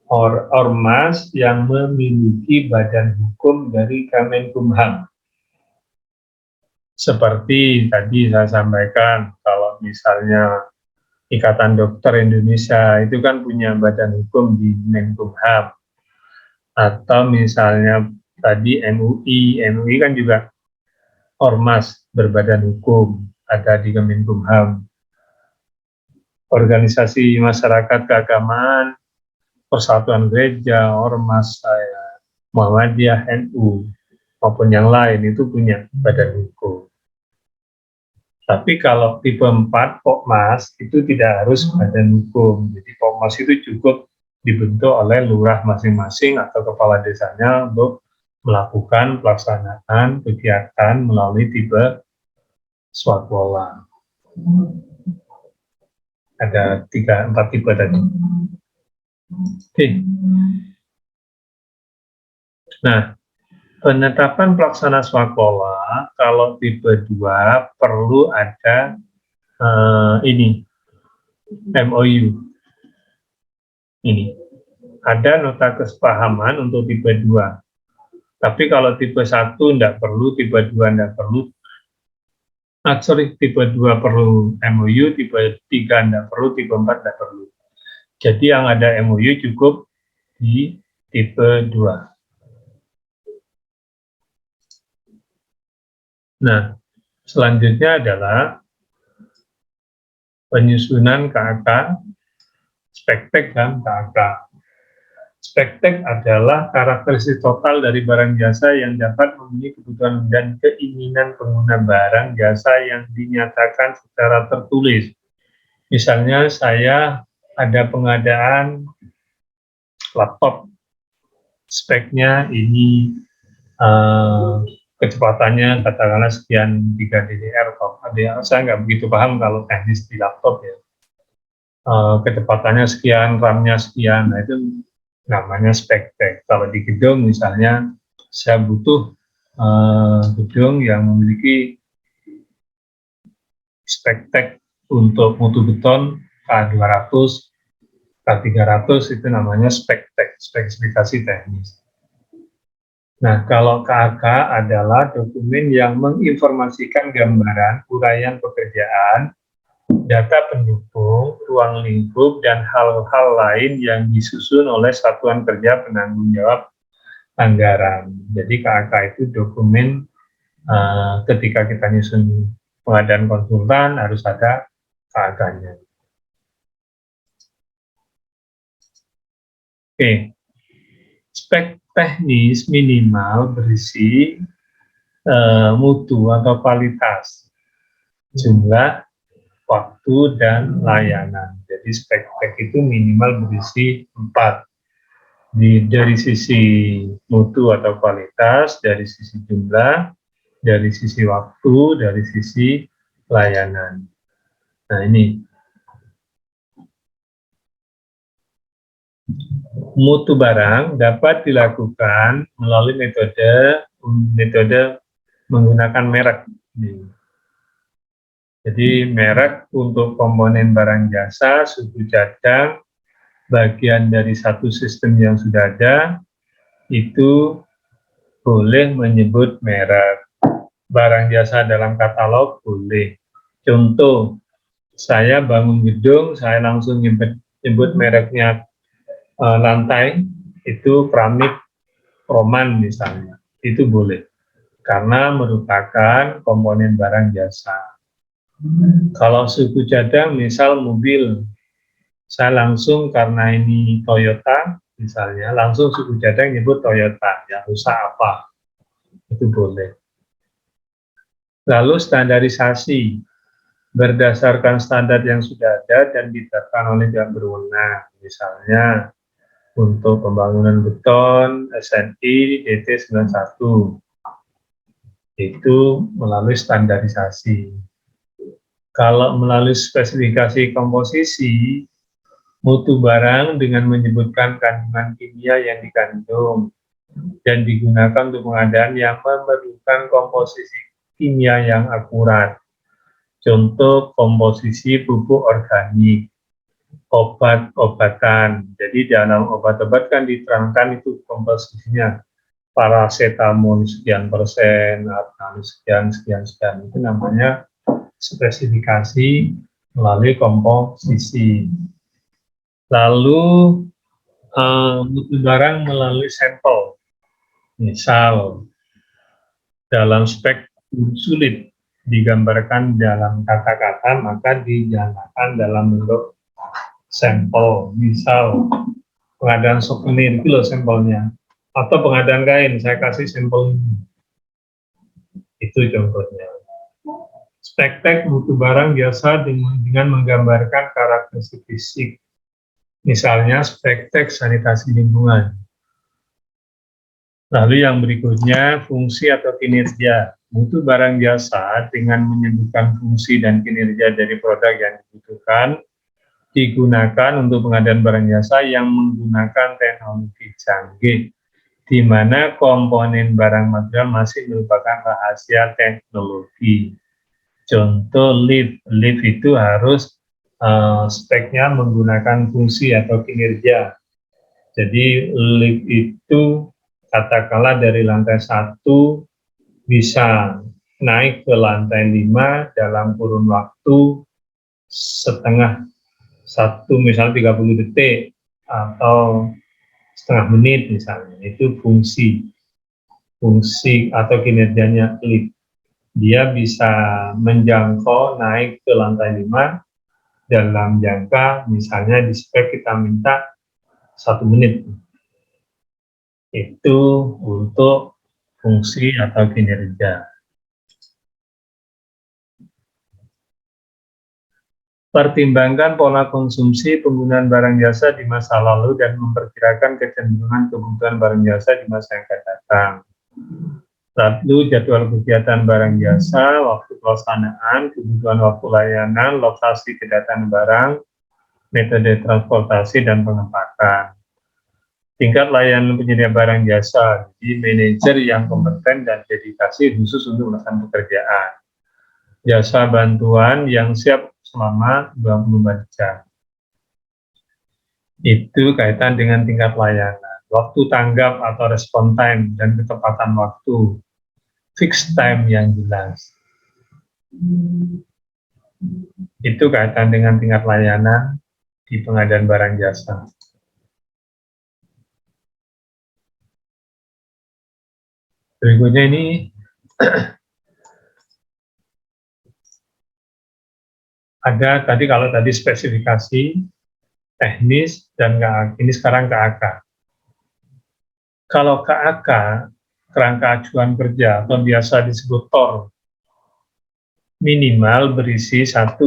ormas yang memiliki badan hukum dari Kemenkumham. Seperti tadi saya sampaikan, kalau misalnya Ikatan Dokter Indonesia itu kan punya badan hukum di Menkumham. Atau misalnya tadi MUI kan juga ormas berbadan hukum, ada di Kemenkumham. Organisasi masyarakat keagamaan, Persatuan Gereja, ormas Muhammadiyah, NU, maupun yang lain itu punya badan hukum. Tapi kalau tipe 4 Popmas itu tidak harus badan hukum. Jadi Popmas itu cukup dibentuk oleh lurah masing-masing atau kepala desanya untuk melakukan pelaksanaan kegiatan melalui tipe swaklola. Ada 4 tipe tadi. Oke. Nah, penetapan pelaksana swaklola kalau tipe 2 perlu ada MOU. Ini ada nota kesepahaman untuk tipe 2. Tapi kalau tipe 1 tidak perlu, tipe 2 tidak perlu. Tipe 2 perlu MOU, tipe 3 tidak perlu, tipe 4 tidak perlu. Jadi yang ada MOU cukup di tipe 2. Nah, selanjutnya adalah penyusunan KAK, spektek dan KAK. Spektek adalah karakteristik total dari barang jasa yang dapat memenuhi kebutuhan dan keinginan pengguna barang jasa yang dinyatakan secara tertulis. Misalnya saya ada pengadaan laptop, speknya ini kecepatannya katakanlah sekian 3 DDR. Saya nggak begitu paham kalau teknis di laptop ya. Kecepatannya sekian, RAM-nya sekian, nah itu namanya spektek. Kalau di gedung misalnya saya butuh gedung yang memiliki spektek untuk mutu beton K200, K300 itu namanya spektek, spesifikasi teknis. Nah, kalau KAK adalah dokumen yang menginformasikan gambaran uraian pekerjaan, data pendukung, ruang lingkup, dan hal-hal lain yang disusun oleh Satuan Kerja Penanggung Jawab Anggaran. Jadi KAK itu dokumen ketika kita nyusun pengadaan konsultan harus ada KAK-nya. Oke, spek teknis minimal berisi mutu atau kualitas, jumlah, waktu, dan layanan. Jadi spek itu minimal berisi 4. Dari sisi mutu atau kualitas, dari sisi jumlah, dari sisi waktu, dari sisi layanan. Nah ini. Mutu barang dapat dilakukan melalui metode menggunakan merek. Jadi merek untuk komponen barang jasa, suku cadang, bagian dari satu sistem yang sudah ada, itu boleh menyebut merek. Barang jasa dalam katalog boleh. Contoh, saya bangun gedung, saya langsung nyebut mereknya lantai, itu keramik Roman misalnya, itu boleh. Karena merupakan komponen barang jasa. Kalau suku cadang, misal mobil, saya langsung karena ini Toyota, misalnya, langsung suku cadang nyebut Toyota, ya rusak apa, itu boleh. Lalu standarisasi, berdasarkan standar yang sudah ada dan ditetapkan oleh pihak berwenang, misalnya untuk pembangunan beton, SNI, DT 91, itu melalui standarisasi. Kalau melalui spesifikasi komposisi, mutu barang dengan menyebutkan kandungan kimia yang dikandung dan digunakan untuk pengadaan yang memerlukan komposisi kimia yang akurat. Contoh komposisi pupuk organik, obat-obatan. Jadi dalam obat-obat kan diterangkan itu komposisinya. Paracetamol sekian persen, sekian, itu namanya spesifikasi melalui komposisi. Lalu mutu barang melalui sampel. Misal dalam spek sulit digambarkan dalam kata-kata, maka dinyatakan dalam bentuk sampel. Misal pengadaan souvenir itu loh sampelnya, atau pengadaan kain saya kasih sampel ini. Itu contohnya. Spek mutu barang biasa dengan menggambarkan karakteristik fisik. Misalnya spek sanitasi lingkungan. Lalu yang berikutnya, fungsi atau kinerja. Mutu barang jasa dengan menyebutkan fungsi dan kinerja dari produk yang dibutuhkan, digunakan untuk pengadaan barang jasa yang menggunakan teknologi canggih, di mana komponen barang material masih merupakan rahasia teknologi. Contoh lift itu harus speknya menggunakan fungsi atau kinerja. Jadi lift itu katakanlah dari lantai 1 bisa naik ke lantai 5 dalam kurun waktu setengah 1, misalnya 30 detik atau setengah menit misalnya. Itu fungsi atau kinerjanya lift. Dia bisa menjangkau naik ke lantai 5 dalam jangka, misalnya di spek kita minta 1 menit. Itu untuk fungsi atau kinerja. Pertimbangkan pola konsumsi penggunaan barang jasa di masa lalu dan memperkirakan kecenderungan kebutuhan barang jasa di masa yang akan datang. Lalu jadwal kegiatan barang jasa, waktu pelaksanaan, kebutuhan waktu layanan, lokasi kedatangan barang, metode transportasi dan pengepakan. Tingkat layanan penyedia barang jasa, di manajer yang kompeten dan dedikasi khusus untuk melakukan pekerjaan. Jasa bantuan yang siap selama 24 jam. Itu kaitan dengan tingkat layanan. Waktu tanggap atau respon time dan ketepatan waktu. Fixed time yang jelas. Itu kaitan dengan tingkat layanan di pengadaan barang jasa. Berikutnya ini ada tadi, kalau tadi spesifikasi teknis dan KAK, ini sekarang KAK. Kalau KAK, kerangka acuan kerja atau biasa disebut TOR, minimal berisi 1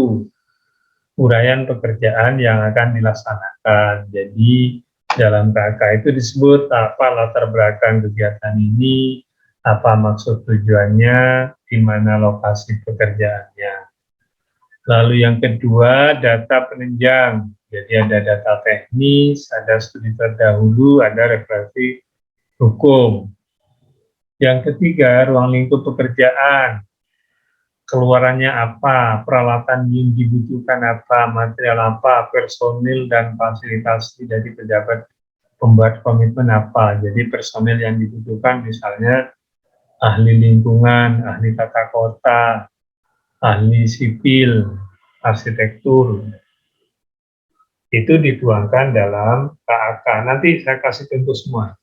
uraian pekerjaan yang akan dilaksanakan. Jadi dalam KAK itu disebut apa latar belakang kegiatan ini, apa maksud tujuannya, di mana lokasi pekerjaannya. Lalu yang kedua, data penunjang. Jadi ada data teknis, ada studi terdahulu, ada referensi hukum. Yang ketiga, ruang lingkup pekerjaan. keluarannya apa, peralatan yang dibutuhkan apa, material apa, personil dan fasilitas dari pejabat pembuat komitmen apa. Jadi personil yang dibutuhkan misalnya ahli lingkungan, ahli tata kota, ahli sipil, arsitektur, itu dituangkan dalam KAK. Nanti saya kasih contoh semua.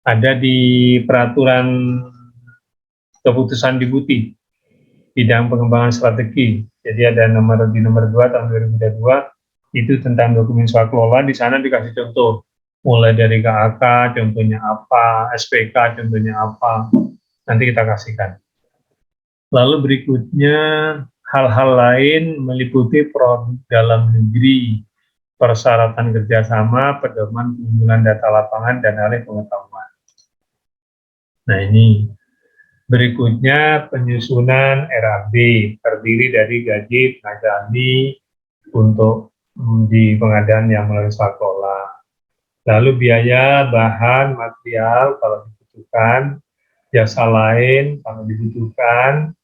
Ada di peraturan keputusan Deputi bidang pengembangan strategi. Jadi ada nomor 2 tahun 2022 itu tentang dokumen swakelola. Di sana dikasih contoh mulai dari KAK contohnya apa, SPK contohnya apa. Nanti kita kasihkan. Lalu berikutnya hal-hal lain meliputi produk dalam negeri, persyaratan kerjasama, pedoman pengumpulan data lapangan dan alih pengetahuan. Nah ini berikutnya penyusunan RAB terdiri dari gaji tenaga ahli untuk di pengadaan yang melalui swakelola. Lalu biaya, bahan, material kalau dibutuhkan, jasa lain kalau dibutuhkan,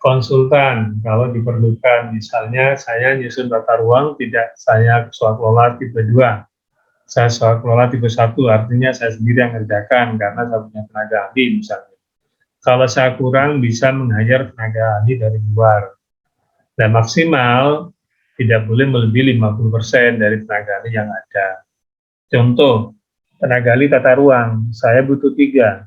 konsultan kalau diperlukan. Misalnya saya nyusun tata ruang, tidak saya swakelola tipe 2. Saya swakelola tipe 1, artinya saya sendiri yang mengerjakan karena saya punya tenaga ahli misalnya. Kalau saya kurang bisa meng-hire tenaga ahli dari luar. Dan maksimal tidak boleh melebihi 50% dari tenaga ahli yang ada. Contoh, tenaga ahli tata ruang, saya butuh 3,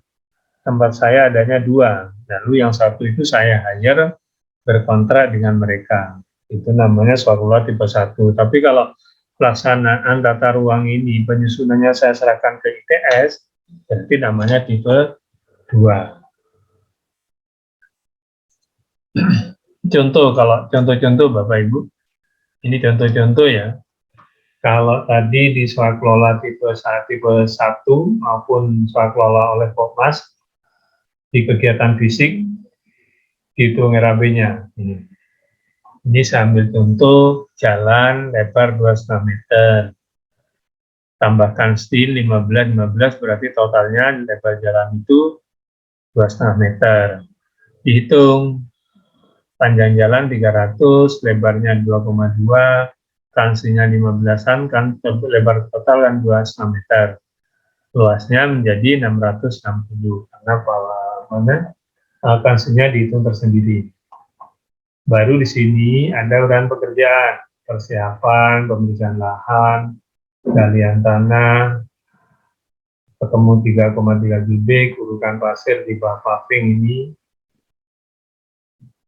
tempat saya adanya 2, lalu yang 1 itu saya hire berkontrak dengan mereka. Itu namanya swakelola tipe 1. Tapi kalau pelaksanaan tata ruang ini, penyusunannya saya serahkan ke ITS, berarti namanya tipe 2. Contoh, kalau contoh-contoh Bapak Ibu, ini contoh-contoh ya. Kalau tadi di swakelola tipe 1 maupun swakelola oleh Popmas, di kegiatan fisik, dihitung RAB-nya. Ini saya ambil contoh jalan lebar 2,5 meter. Tambahkan steel 15 berarti totalnya lebar jalan itu 2,5 meter. Dihitung panjang jalan 300, lebarnya 2,2, transinya 15-an, kan lebar total kan 2,5 meter. Luasnya menjadi 660 karena transinya dihitung tersendiri. Baru di sini ada uraian pekerjaan, persiapan, pemeriksaan lahan, galian tanah, ketemu 3,3 kubik, urukan pasir di bawah paving ini,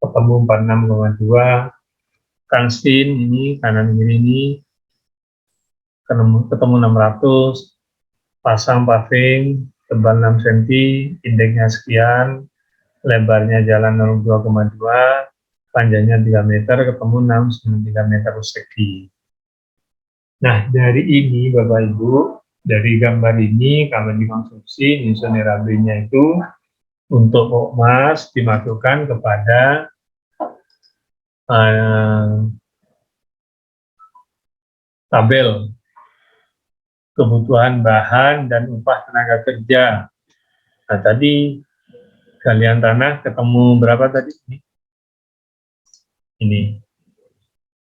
ketemu 46,2, kansin ini, kanan kiri ini, ketemu 600, pasang paving, tebal 6 cm, indeksnya sekian, lebarnya jalan 02,2, panjangnya 3 meter, ketemu 6,3 meter persegi. Nah, dari ini Bapak Ibu, dari gambar ini kami dikonsumsi, nyusun RAB-nya itu untuk Popmas dimasukkan kepada tabel kebutuhan bahan dan upah tenaga kerja. Nah, tadi galian tanah ketemu berapa tadi? Ini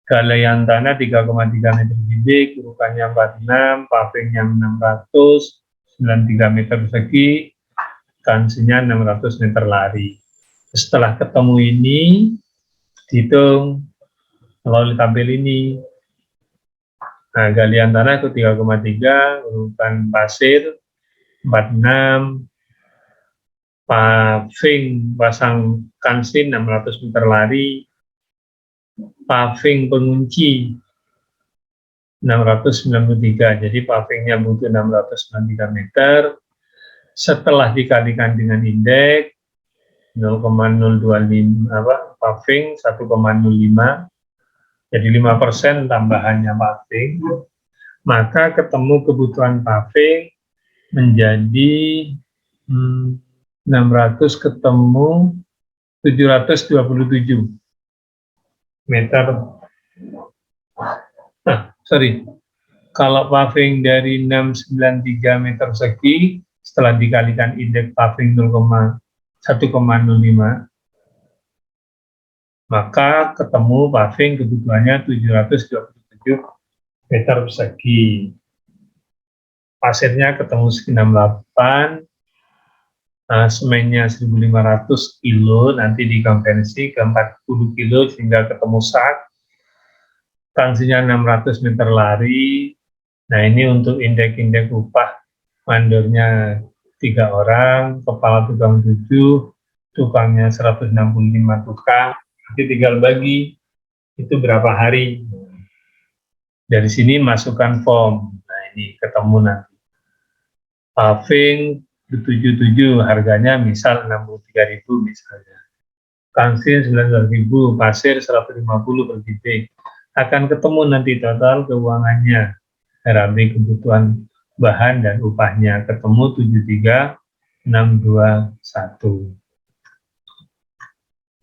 galian tanah 3,3 meter kubik, urukannya 46, pavingnya 600, 93 meter persegi, kansinya 600 meter lari. Setelah ketemu ini, dihitung melalui tabel ini. Nah, galian tanah itu 3,3, urukan pasir 46, paving pasang kansin 600 meter lari, paving pengunci 693, jadi pavingnya butuh 693 meter. Setelah dikalikan dengan indeks 0,025, paving 1,05, jadi 5% tambahannya paving, maka ketemu kebutuhan paving menjadi 600 ketemu 727 meter. Kalau paving dari 693 meter persegi, setelah dikalikan indeks paving 1,05, maka ketemu paving kebutuhannya 727 meter persegi. Pasirnya ketemu 68, semennya 1.500 kilo, nanti dikonversi ke 40 kilo sehingga ketemu sak. Sanksinya 600 meter lari. Nah, ini untuk indeks upah mandornya 3 orang, kepala tukang 7, tukangnya 165 tukang, nanti tinggal bagi itu berapa hari. Dari sini masukkan form. Nah, ini ketemu nanti. Paving 77 harganya misal 63.000 misalnya. Kansin 19.000, pasir 150 per kubik. Akan ketemu nanti total keuangannya. RAB kebutuhan bahan dan upahnya ketemu 73.621.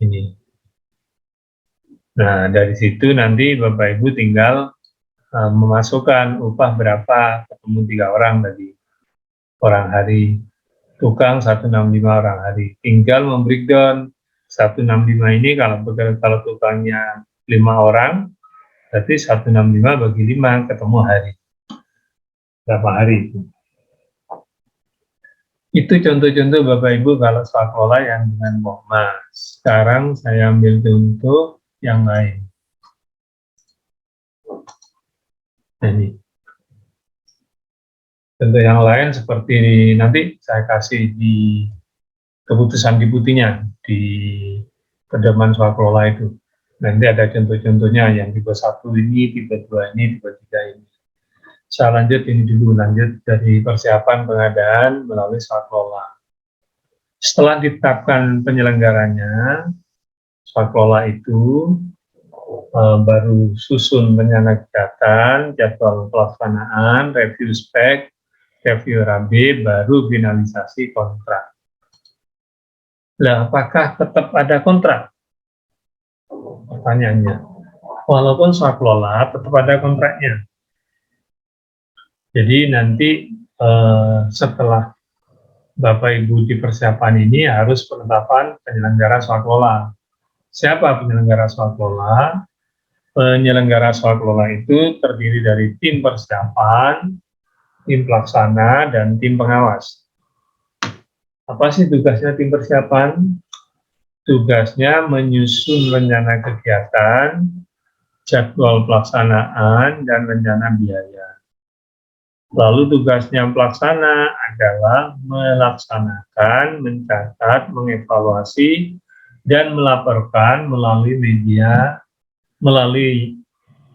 Ini. Nah, dari situ nanti Bapak Ibu tinggal memasukkan upah berapa, ketemu 3 orang tadi. Orang hari, tukang 165 orang hari. Tinggal membreakdown 165 ini kalau tukangnya 5 orang, berarti 165 bagi 5 ketemu hari. Berapa hari itu? Itu contoh-contoh Bapak Ibu kalau swakelola yang dengan Pokmas. Sekarang saya ambil contoh yang lain. Nah, ini. Contoh yang lain seperti nanti saya kasih di keputusan deputinya di pedoman swakelola itu. Nanti ada contoh-contohnya yang tipe 1 ini, tipe 2 ini, tipe 3 ini. Saya lanjut ini dulu, lanjut dari persiapan pengadaan melalui swakelola. Setelah ditetapkan penyelenggaranya, swakelola itu baru susun rencana kegiatan, jadwal pelaksanaan, review spek, review RAB, baru finalisasi kontrak. Nah, apakah tetap ada kontrak? Pertanyaannya. Walaupun swakelola tetap ada kontraknya. Jadi nanti setelah Bapak Ibu di persiapan ini harus penetapan penyelenggara swakelola. Siapa penyelenggara swakelola? Penyelenggara swakelola itu terdiri dari tim persiapan, tim pelaksana, dan tim pengawas. Apa sih tugasnya tim persiapan? Tugasnya menyusun rencana kegiatan, jadwal pelaksanaan, dan rencana biaya. Lalu tugasnya pelaksana adalah melaksanakan, mencatat, mengevaluasi, dan melaporkan melalui media,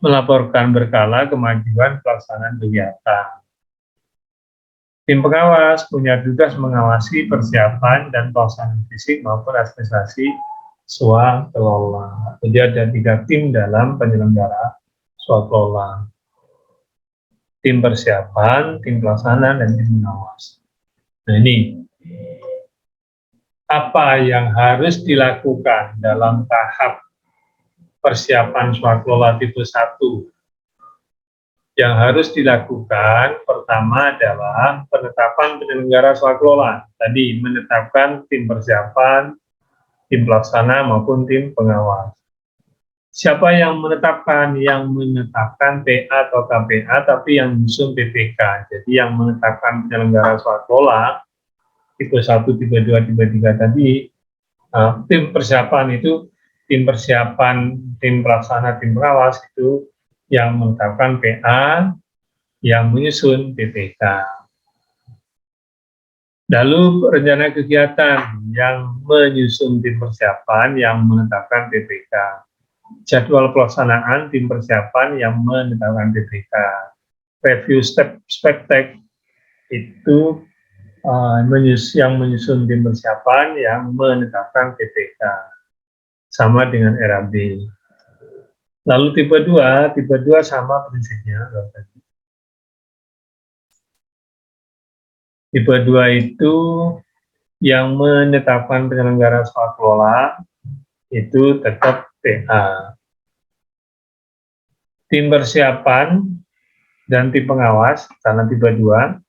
melaporkan berkala kemajuan pelaksanaan kegiatan. Tim pengawas punya tugas mengawasi persiapan dan pelaksanaan fisik maupun administrasi swakelola. Jadi ada 3 tim dalam penyelenggara swakelola. Tim persiapan, tim pelaksana, dan tim pengawas. Nah, ini apa yang harus dilakukan dalam tahap persiapan swakelola tipe 1. Yang harus dilakukan pertama adalah penetapan penyelenggara swakelola. Tadi menetapkan tim persiapan, tim pelaksana maupun tim pengawas. Siapa yang menetapkan? Yang menetapkan PA atau KPA, tapi yang menyusun PPK. Jadi yang menetapkan penyelenggara swakelola tipe 1, tipe 2, tipe 3 tadi, tim persiapan itu, tim persiapan, tim pelaksana, tim pengawas itu yang menetapkan PA, yang menyusun PPK. Lalu rencana kegiatan yang menyusun tim persiapan, yang menetapkan PPK. Jadwal pelaksanaan tim persiapan yang menetapkan PPK. Review spektek itu yang menyusun tim persiapan yang menetapkan PPK. Sama dengan RAB. Lalu tipe 2 sama prinsipnya. Tipe 2 itu yang menetapkan penyelenggara swakelola itu tetap PA. Tim persiapan dan tim pengawas, karena tipe 2,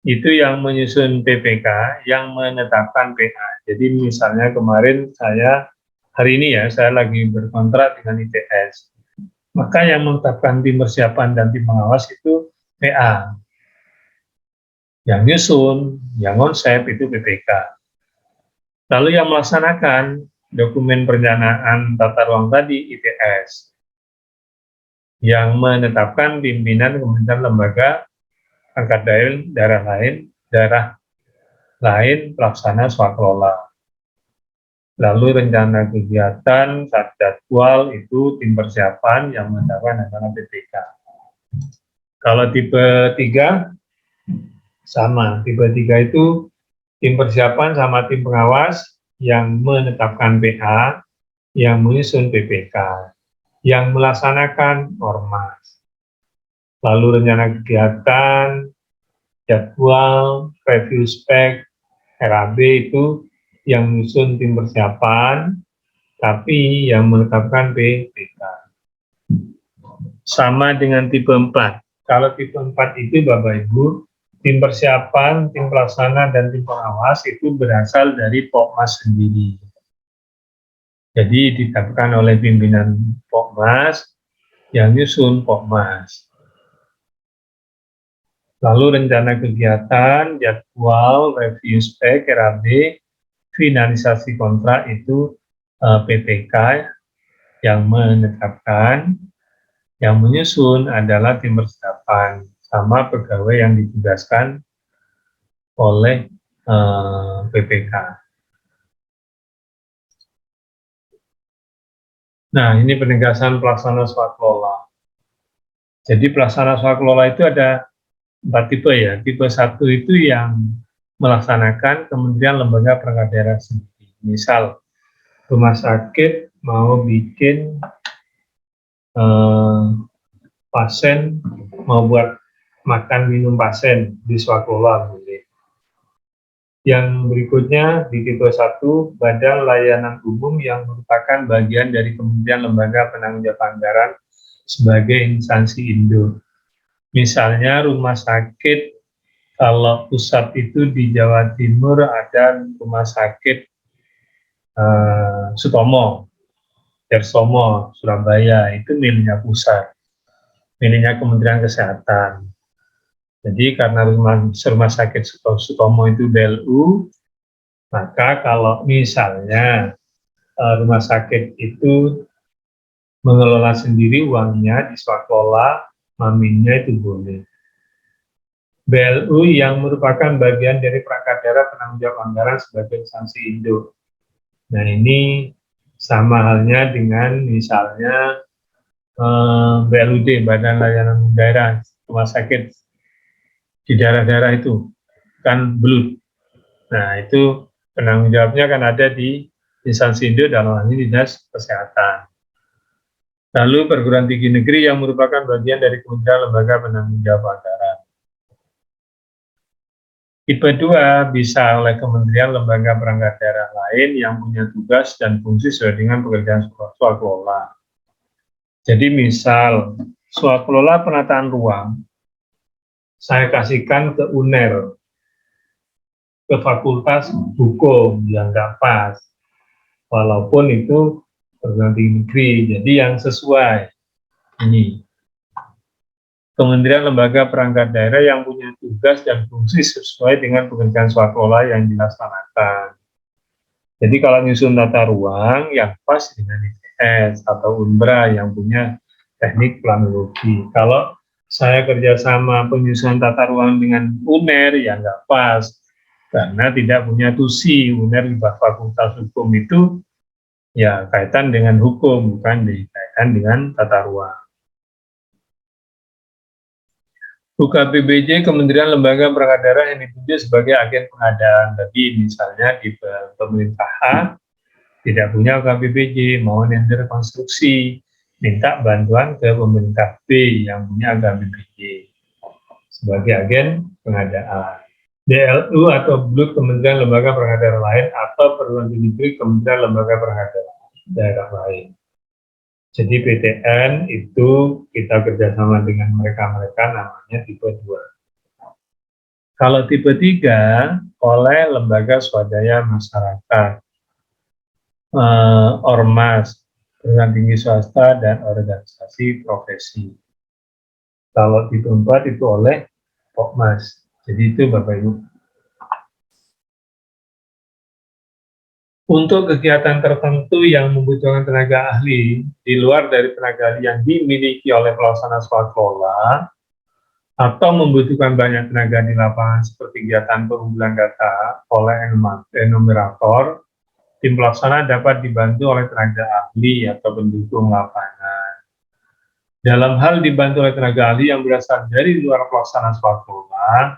itu yang menyusun PPK, yang menetapkan PA. Jadi misalnya kemarin saya hari ini ya, saya lagi berkontrak dengan ITS. Maka yang menetapkan tim persiapan dan tim pengawas itu PA. Yang nyusun, yang konsep itu PPK. Lalu yang melaksanakan dokumen perencanaan tata ruang tadi ITS. Yang menetapkan pimpinan kementerian lembaga angkat daerah lain pelaksana swakelola. Lalu rencana kegiatan, jadwal itu tim persiapan yang menetapkan adalah PPK. Kalau tipe 3 sama, tipe 3 itu tim persiapan sama tim pengawas yang menetapkan PA, yang menyusun PPK, yang melaksanakan ormas. Lalu rencana kegiatan, jadwal, review spek, RAB itu yang menyusun tim persiapan, tapi yang menetapkan PPK. Sama dengan tipe 4. Kalau tipe 4 itu Bapak Ibu, tim persiapan, tim pelaksana, dan tim pengawas itu berasal dari Pokmas sendiri. Jadi ditetapkan oleh pimpinan Pokmas, yang nyusun Pokmas. Lalu rencana kegiatan, jadwal, review spek, RAB, finalisasi kontrak itu PPK yang menetapkan, yang menyusun adalah tim persiapan sama pegawai yang ditugaskan oleh PPK. Nah, ini penegasan pelaksana swakelola. Jadi pelaksana swakelola itu ada 4 tipe ya. Tipe 1 itu yang melaksanakan kementerian lembaga perangkat daerah sendiri. Misal, rumah sakit mau bikin pasien, mau buat makan minum pasien di swakelola boleh. Yang berikutnya di tipe 1, Badan Layanan Umum yang merupakan bagian dari Kementerian Lembaga Penanggung Jawab Anggaran sebagai instansi induk. Misalnya rumah sakit, kalau pusat itu di Jawa Timur ada rumah sakit Sutomo, Dersomo, Surabaya, itu miliknya pusat, miliknya Kementerian Kesehatan. Jadi karena rumah sakit Sutomo itu BLU, maka kalau misalnya rumah sakit itu mengelola sendiri uangnya di swakelola, maminnya itu boleh. BLU yang merupakan bagian dari perangkat daerah penanggung jawab anggaran sebagai instansi induk. Nah, ini sama halnya dengan misalnya BLUD, Badan Layanan Daerah, rumah sakit di daerah-daerah itu, kan BLUD. Nah, itu penanggung jawabnya kan ada di instansi induk dalam hal ini Dinas Kesehatan. Lalu perguruan tinggi negeri yang merupakan bagian dari Kementerian Lembaga Penanggung Jawab Anggaran. Tipe 2 bisa oleh kementerian lembaga perangkat daerah lain yang punya tugas dan fungsi sesuai dengan pekerjaan swakelola. Jadi misal swakelola penataan ruang, saya kasihkan ke UNER, ke Fakultas Hukum yang nggak pas, walaupun itu perguruan tinggi negeri, jadi yang sesuai ini. Kementerian Lembaga Perangkat Daerah yang punya tugas dan fungsi sesuai dengan pekerjaan swakelola yang dilaksanakan. Jadi kalau nyusun tata ruang yang pas dengan ITS atau UNBRA yang punya teknik planologi. Kalau saya kerjasama penyusunan tata ruang dengan UNER ya nggak pas, karena tidak punya TUSI. UNER di Fakultas Hukum itu ya kaitan dengan hukum, bukan dikaitkan dengan tata ruang. UKPBJ Kementerian Lembaga Perangkat Daerah yang ditunjuk sebagai agen pengadaan. Tapi misalnya di pemerintah A tidak punya UKPBJ, mau nender konstruksi, minta bantuan ke pemerintah B yang punya UKPBJ sebagai agen pengadaan. DLU atau BLUD Kementerian Lembaga Perangkat Daerah lain atau perguruan tinggi negeri Kementerian Lembaga Perangkat Daerah lain. Jadi PTN itu kita kerjasama dengan mereka-mereka namanya tipe 2. Kalau tipe 3 oleh lembaga swadaya masyarakat. ormas, perguruan tinggi swasta, dan organisasi profesi. Kalau tipe 4 itu oleh Pokmas. Jadi itu Bapak Ibu. Untuk kegiatan tertentu yang membutuhkan tenaga ahli di luar dari tenaga ahli yang dimiliki oleh pelaksana swakelola atau membutuhkan banyak tenaga di lapangan seperti kegiatan pengumpulan data oleh enumerator, tim pelaksana dapat dibantu oleh tenaga ahli atau pendukung lapangan. Dalam hal dibantu oleh tenaga ahli yang berasal dari luar pelaksana swakelola,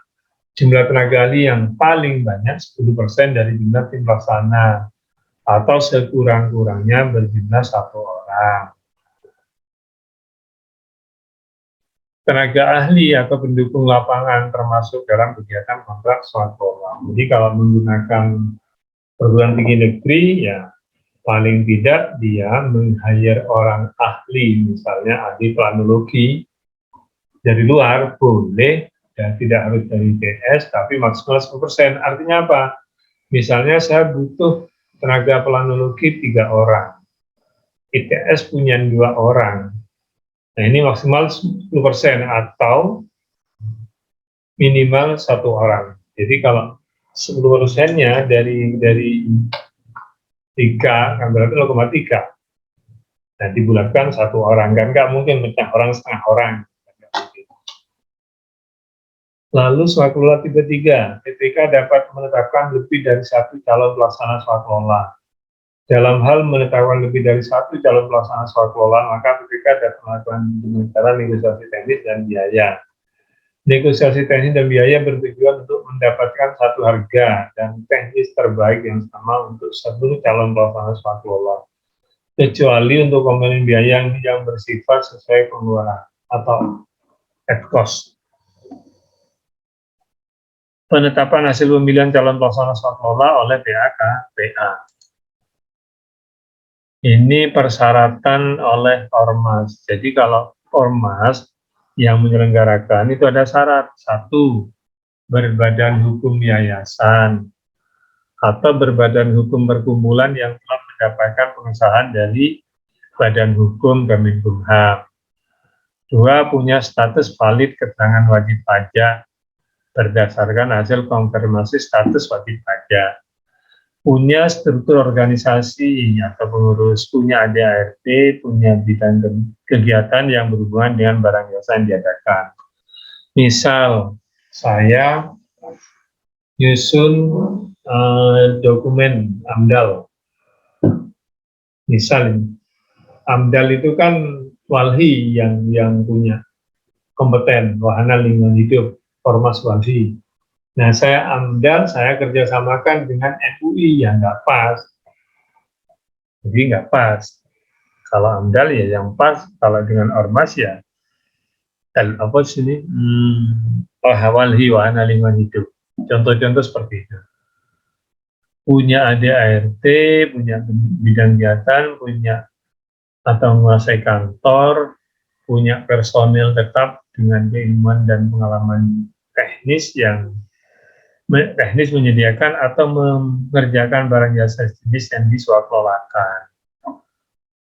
jumlah tenaga ahli yang paling banyak 10% dari jumlah tim pelaksana atau sekurang-kurangnya berjumlah 1 orang. Tenaga ahli atau pendukung lapangan termasuk dalam kegiatan kontrak swakelola. Jadi kalau menggunakan perguruan tinggi negeri, ya paling tidak dia meng-hire orang ahli, misalnya ahli planologi dari luar, boleh, dan tidak harus dari ITS, tapi maksimal 10%. Artinya apa? Misalnya saya butuh tenaga planologi 3 orang, ITS punya 2 orang. Nah ini maksimal 10% atau minimal 1 orang. Jadi kalau 10%-nya dari 3 kan berarti 0,3. Nah dibulatkan 1 orang, kan nggak mungkin pecah orang setengah orang. Lalu swakelola tipe 3, PTK dapat menetapkan lebih dari 1 calon pelaksana swakelola. Dalam hal menetapkan lebih dari 1 calon pelaksana swakelola, maka PTK dapat melakukan dengan cara negosiasi teknis dan biaya. Negosiasi teknis dan biaya bertujuan untuk mendapatkan satu harga dan teknis terbaik yang sama untuk seluruh calon pelaksana swakelola, kecuali untuk komponen biaya yang bersifat sesuai pengeluaran atau at cost. Penetapan hasil pemilihan calon pelaksana swakelola oleh PAKPA. Ini persyaratan oleh ormas. Jadi kalau ormas yang menyelenggarakan itu ada syarat. 1, berbadan hukum yayasan atau berbadan hukum perkumpulan yang telah mendapatkan pengesahan dari Badan Hukum Kemenkumham. 2, punya status valid keterangan wajib pajak berdasarkan hasil konfirmasi status wajib pajak, punya struktur organisasi atau pengurus, punya ADART, punya bidang kegiatan yang berhubungan dengan barang jasa yang diadakan. Misal, saya nyusun dokumen AMDAL. Misal, AMDAL itu kan walhi yang punya kompeten, wahana lingkungan hidup, Ormas Walhi. Nah, saya AMDAL, saya kerjasamakan dengan MUI, ya nggak pas. Jadi nggak pas. Kalau AMDAL ya yang pas, kalau dengan Ormas ya, apa sini? Walhi, wahana lingkungan hidup. Contoh-contoh seperti itu. Punya ADART, punya bidang kegiatan, punya atau menguasai kantor, punya personil tetap dengan keilmuan dan pengalaman teknis menyediakan atau mengerjakan barang jasa jenis yang diswakelolakan.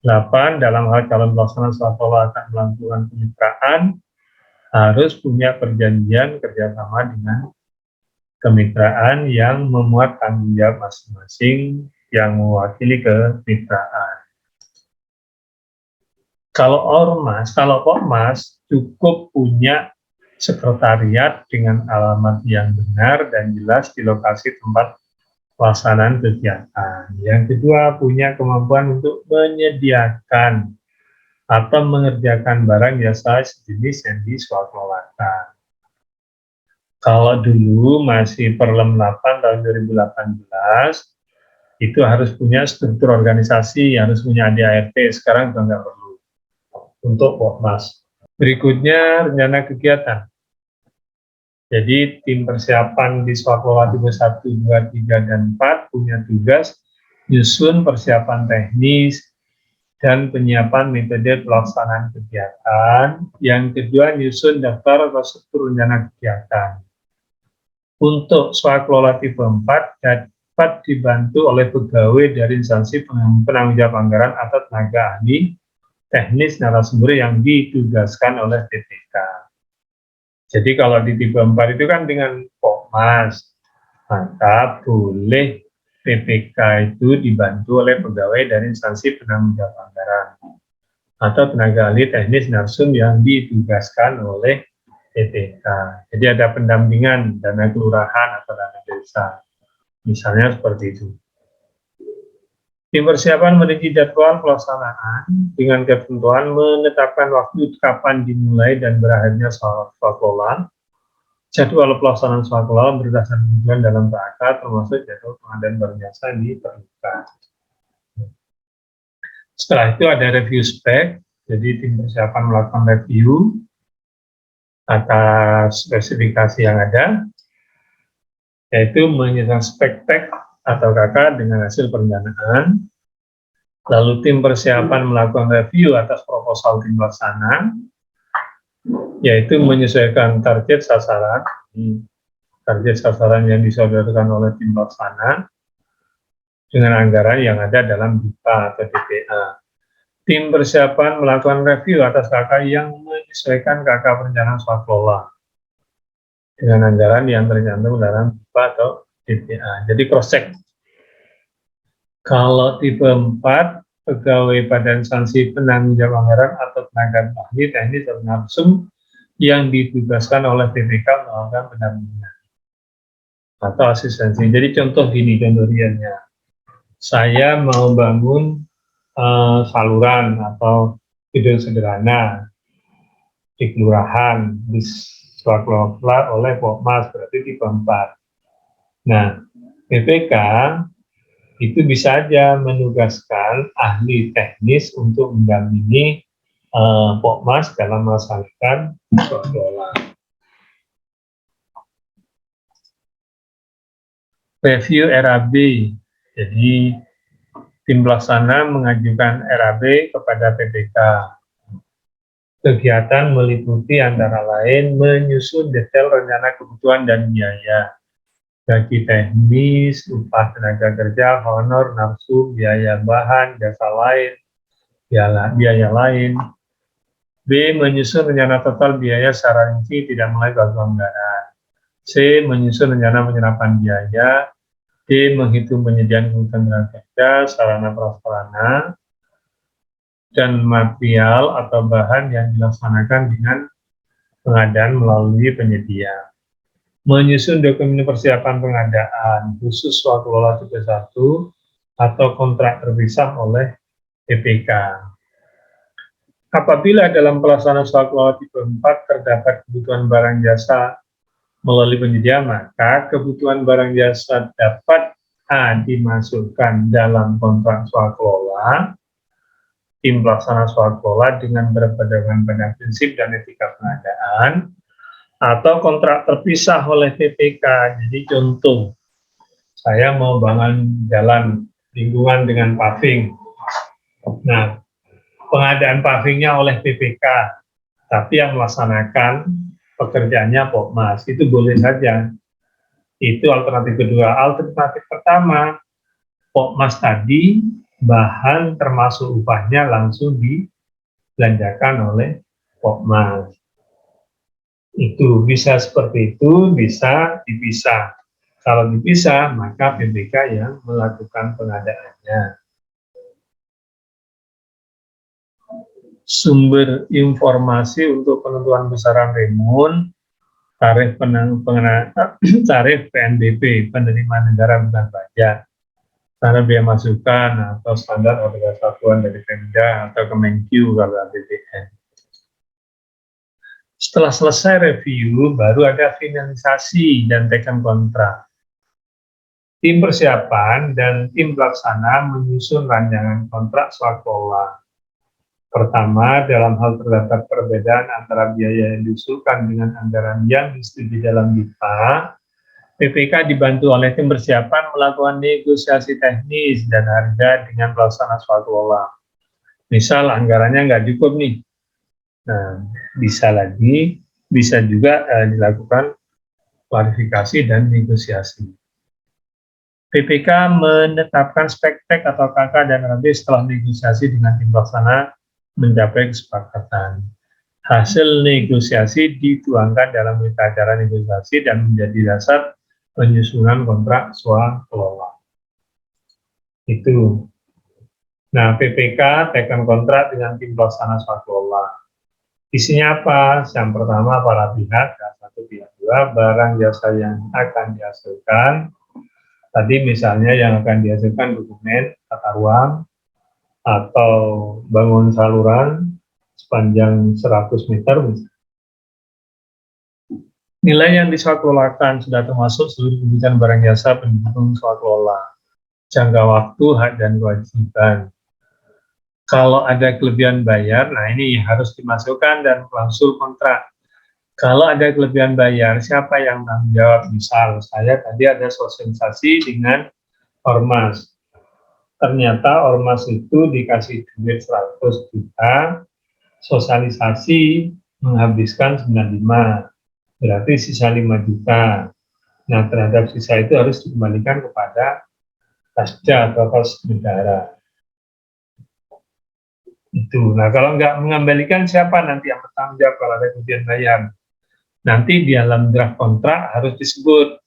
8, dalam hal calon pelaksana swakelola akan melakukan kemitraan, harus punya perjanjian kerjasama dengan kemitraan yang memuat tanggung jawab masing-masing yang mewakili kemitraan. Kalau ormas, kalau Pokmas cukup punya sekretariat dengan alamat yang benar dan jelas di lokasi tempat pelaksanaan kegiatan. Yang kedua, punya kemampuan untuk menyediakan atau mengerjakan barang jasa sejenis yang diswakelolakan. Kalau dulu masih Perlem 8 tahun 2018, itu harus punya struktur organisasi, harus punya ADART, sekarang sudah nggak perlu untuk Pokmas. Berikutnya rencana kegiatan. Jadi tim persiapan di swakelola tipe 1, 2, 3, dan 4 punya tugas nyusun persiapan teknis dan penyiapan metode pelaksanaan kegiatan. Yang kedua, nyusun daftar atau struktur rencana kegiatan. Untuk swakelola tipe 4 dapat dapat dibantu oleh pegawai dari instansi penanggung jawab anggaran atau tenaga ahli teknis narasumber yang ditugaskan oleh PPK. Jadi kalau di tipe 4 itu kan dengan Pokmas, maka boleh PPK itu dibantu oleh pegawai dari instansi penanggung jawab anggaran atau tenaga ahli teknis narsum yang ditugaskan oleh PPK. Jadi ada pendampingan dana kelurahan atau dana desa, misalnya seperti itu. Tim persiapan merinci jadwal pelaksanaan dengan ketentuan menetapkan waktu kapan dimulai dan berakhirnya swakelola. Jadwal pelaksanaan swakelola berdasarkan kebutuhan dalam PAK termasuk jadwal pengadaan barang jasa diperlukan. Setelah itu ada review spek, jadi tim persiapan melakukan review atas spesifikasi yang ada, yaitu menyusun spek tek atau KK dengan hasil perencanaan. Lalu tim persiapan melakukan review atas proposal tim pelaksana, yaitu menyesuaikan target sasaran yang disodorkan oleh tim pelaksana dengan anggaran yang ada dalam BIPA atau DPA. Tim persiapan melakukan review atas KK yang menyesuaikan KK perencanaan swakelola dengan anggaran yang tercantum dalam BIPA atau DPA. Jadi cross check. Kalau tipe 4, pegawai pada instansi penanggung jawab anggaran atau tenaga ahli teknis atau narsum yang ditugaskan oleh PPK melakukan pendampingan atau asistensi. Jadi contoh gini, contoh realnya. Saya mau bangun saluran atau gedung sederhana di kelurahan, diswakelola oleh Pokmas, berarti tipe 4. Nah, PPK itu bisa aja menugaskan ahli teknis untuk mendampingi Pokmas dalam melaksanakan swakelola. Review RAB, jadi tim pelaksana mengajukan RAB kepada PPK. Kegiatan meliputi antara lain menyusun detail rencana kebutuhan dan biaya, gaji teknis, upah tenaga kerja, honor, narsum, biaya bahan, jasa lain, biaya lain. B. Menyusun rencana total biaya secara rinci tidak mulai bagi anggaran. C. Menyusun rencana penyerapan biaya. D. Menghitung penyediaan kebutuhan tenaga kerja, sarana prasarana, dan material atau bahan yang dilaksanakan dengan pengadaan melalui penyedia. Menyusun dokumen persiapan pengadaan khusus swakelola tipe 1 atau kontrak terpisah oleh PPK. Apabila dalam pelaksanaan swakelola tipe 4 terdapat kebutuhan barang jasa melalui penyedia, maka kebutuhan barang jasa dapat dimasukkan dalam kontrak swakelola tim pelaksana swakelola dengan berpedoman pada prinsip dan etika pengadaan, atau kontrak terpisah oleh PPK. Jadi contoh, saya mau bangun jalan lingkungan dengan paving. Nah, pengadaan pavingnya oleh PPK, tapi yang melaksanakan pekerjaannya Pokmas, itu boleh saja. Itu alternatif kedua. Alternatif pertama, Pokmas tadi bahan termasuk upahnya langsung dibelanjakan oleh Pokmas. Itu bisa seperti itu, bisa dipisah. Kalau dipisah, maka PPK yang melakukan pengadaannya. Sumber informasi untuk penentuan besaran remun, tarif tarif PNBP, penerimaan negara bukan pajak, standar biaya masukan atau standar harga satuan dari Pemda atau Kemenkyu kalau APBN. Setelah selesai review, baru ada finalisasi dan teken kontrak. Tim persiapan dan tim pelaksana menyusun rancangan kontrak swakelola. Pertama, dalam hal terdapat perbedaan antara biaya yang diusulkan dengan anggaran yang disetujui dalam BIPA, PPK dibantu oleh tim persiapan melakukan negosiasi teknis dan harga dengan pelaksana swakelola. Misal anggarannya nggak cukup nih. Nah, bisa juga dilakukan klarifikasi dan negosiasi. PPK menetapkan spektek atau KK dan RB setelah negosiasi dengan tim pelaksana mencapai kesepakatan. Hasil negosiasi dituangkan dalam berita acara negosiasi dan menjadi dasar penyusunan kontrak swakelola. Itu. Nah, PPK tekan kontrak dengan tim pelaksana swakelola. Isinya apa? Yang pertama, para pihak, dan satu pihak dua, barang jasa yang akan dihasilkan. Tadi misalnya yang akan dihasilkan dokumen, tata ruang, atau bangun saluran sepanjang 100 meter. Nilai yang diswakelolakan sudah termasuk seluruh kebutuhan barang jasa pendukung swakelola. Jangka waktu, hak dan kewajiban. Kalau ada kelebihan bayar, nah ini harus dimasukkan dan klausul kontrak. Kalau ada kelebihan bayar, siapa yang tanggung jawab? Misal, saya tadi ada sosialisasi dengan ormas. Ternyata ormas itu dikasih duit 100 juta, sosialisasi menghabiskan 95, berarti sisa 5 juta. Nah, terhadap sisa itu harus dikembalikan kepada Kasda atau kas negara. Itu. Nah, kalau nggak mengembalikan, siapa nanti yang bertanggung jawab kalau ada kelebihan bayar? Nanti di dalam draft kontrak harus disebut.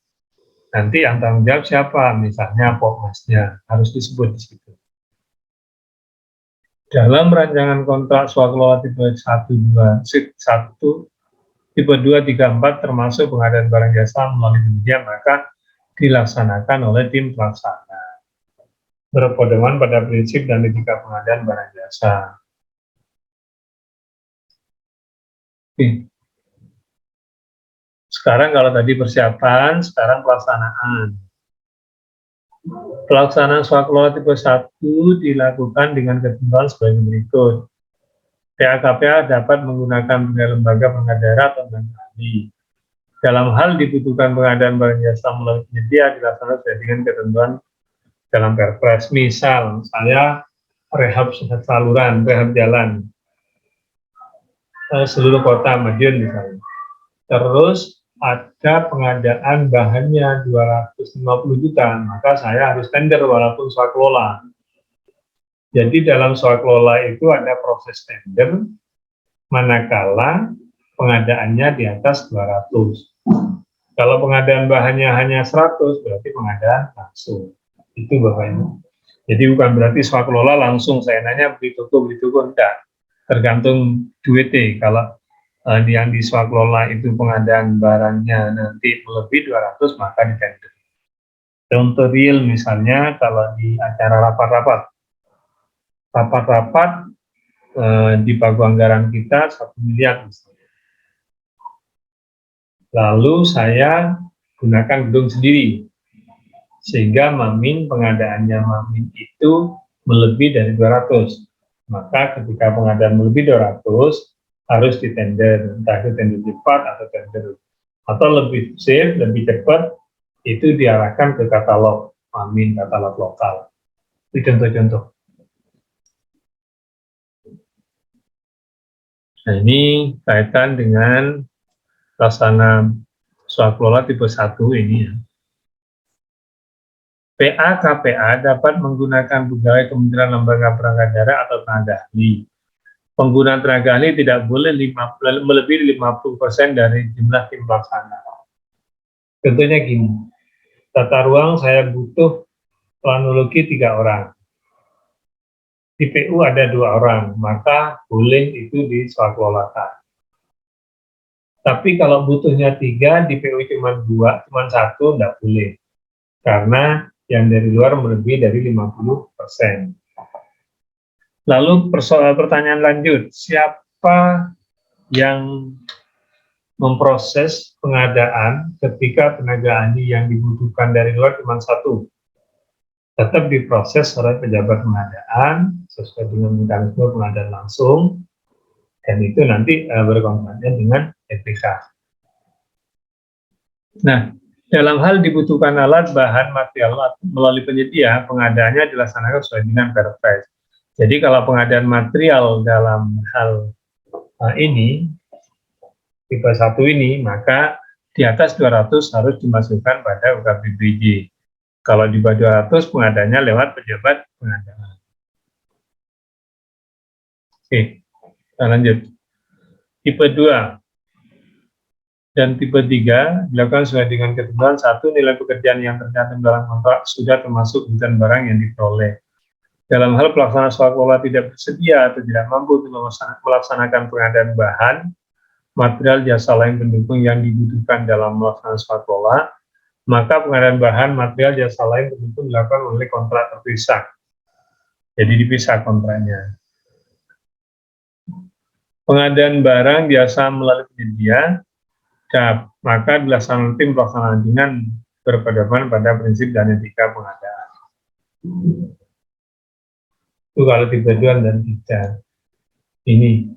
Nanti yang tanggung jawab siapa? Misalnya Pokmasnya harus disebut di situ. Dalam rancangan kontrak swakelola tipe 1, 2, 1, tipe 2, 3, 4 termasuk pengadaan barang jasa melalui penyedia maka dilaksanakan oleh tim pelaksana. Berpedoman pada prinsip dan etika pengadaan barang jasa. Oke. Sekarang kalau tadi persiapan, sekarang pelaksanaan. Pelaksanaan swakelola tipe 1 dilakukan dengan ketentuan sebagai berikut. PA-KPA dapat menggunakan lembaga pengadaan atau ahli. Dalam hal dibutuhkan pengadaan barang jasa melalui penyedia dilaksanakan sesuai dengan ketentuan dalam Perpres. Misal, saya rehab saluran, rehab jalan, seluruh kota Madiun misalnya. Terus ada pengadaan bahannya 250 juta, maka saya harus tender walaupun swakelola. Jadi dalam swakelola itu ada proses tender, manakala pengadaannya di atas 200. Kalau pengadaan bahannya hanya 100, berarti pengadaan langsung. Itu Bapak Ibu. Jadi bukan berarti swakelola langsung saya nanya beli toko, enggak. Tergantung duitnya. Kalau yang di swakelola itu pengadaan barangnya nanti melebihi 200 maka di tender. Contoh real misalnya kalau di acara rapat-rapat di pagu anggaran kita 1 miliar misalnya. Lalu saya gunakan gedung sendiri sehingga Mamin pengadaannya Mamin itu melebihi dari 200. Maka ketika pengadaan melebihi 200 harus ditender, entah itu tender cepat atau tender atau lebih safe, lebih cepat itu diarahkan ke katalog Mamin, katalog lokal. Itu contoh-contoh. Nah, ini kaitan dengan pelaksana swakelola tipe 1 ini ya. PA-KPA dapat menggunakan pegawai Kementerian Lembaga Perangkat Daerah atau tenaga ahli. Penggunaan tenaga ahli tidak boleh melebihi 50% dari jumlah tim pelaksana. Contohnya gini, tata ruang saya butuh planologi 3 orang. Di PU ada 2 orang, maka boleh itu diswakelolakan. Tapi kalau butuhnya 3, di PU cuma 2, cuma 1, tidak boleh. Karena yang dari luar melebihi dari 50%. Lalu pertanyaan lanjut, siapa yang memproses pengadaan ketika tenaga ahli yang dibutuhkan dari luar cuma 1? Tetap diproses oleh pejabat pengadaan sesuai dengan mekanisme pengadaan langsung, dan itu nanti berkonsultasi dengan EPK. Nah, dalam hal dibutuhkan alat, bahan, material melalui penyedia, pengadaannya dilaksanakan sesuai dengan Perpres. Jadi kalau pengadaan material dalam hal ini, tipe 1 ini, maka di atas 200 harus dimasukkan pada UKBPJ. Kalau di bawah 200 pengadaannya lewat pejabat pengadaan. Oke, kita lanjut. Tipe 2 dan tipe 3 dilakukan sesuai dengan ketentuan. 1. Nilai pekerjaan yang tercantum dalam kontrak sudah termasuk kebutuhan barang yang diperoleh. Dalam hal pelaksanaan swaklola tidak bersedia atau tidak mampu untuk melaksanakan pengadaan bahan, material, jasa lain pendukung yang dibutuhkan dalam melaksanakan swaklola, maka pengadaan bahan, material, jasa lain pendukung dilakukan oleh kontrak terpisah. Jadi dipisah kontraknya. Pengadaan barang biasa melalui penyedia, maka dilaksanakan tim pelaksanaan dengan berpedoman pada prinsip dan etika pengadaan. Itu kalau tipe 2 dan 3. Ini.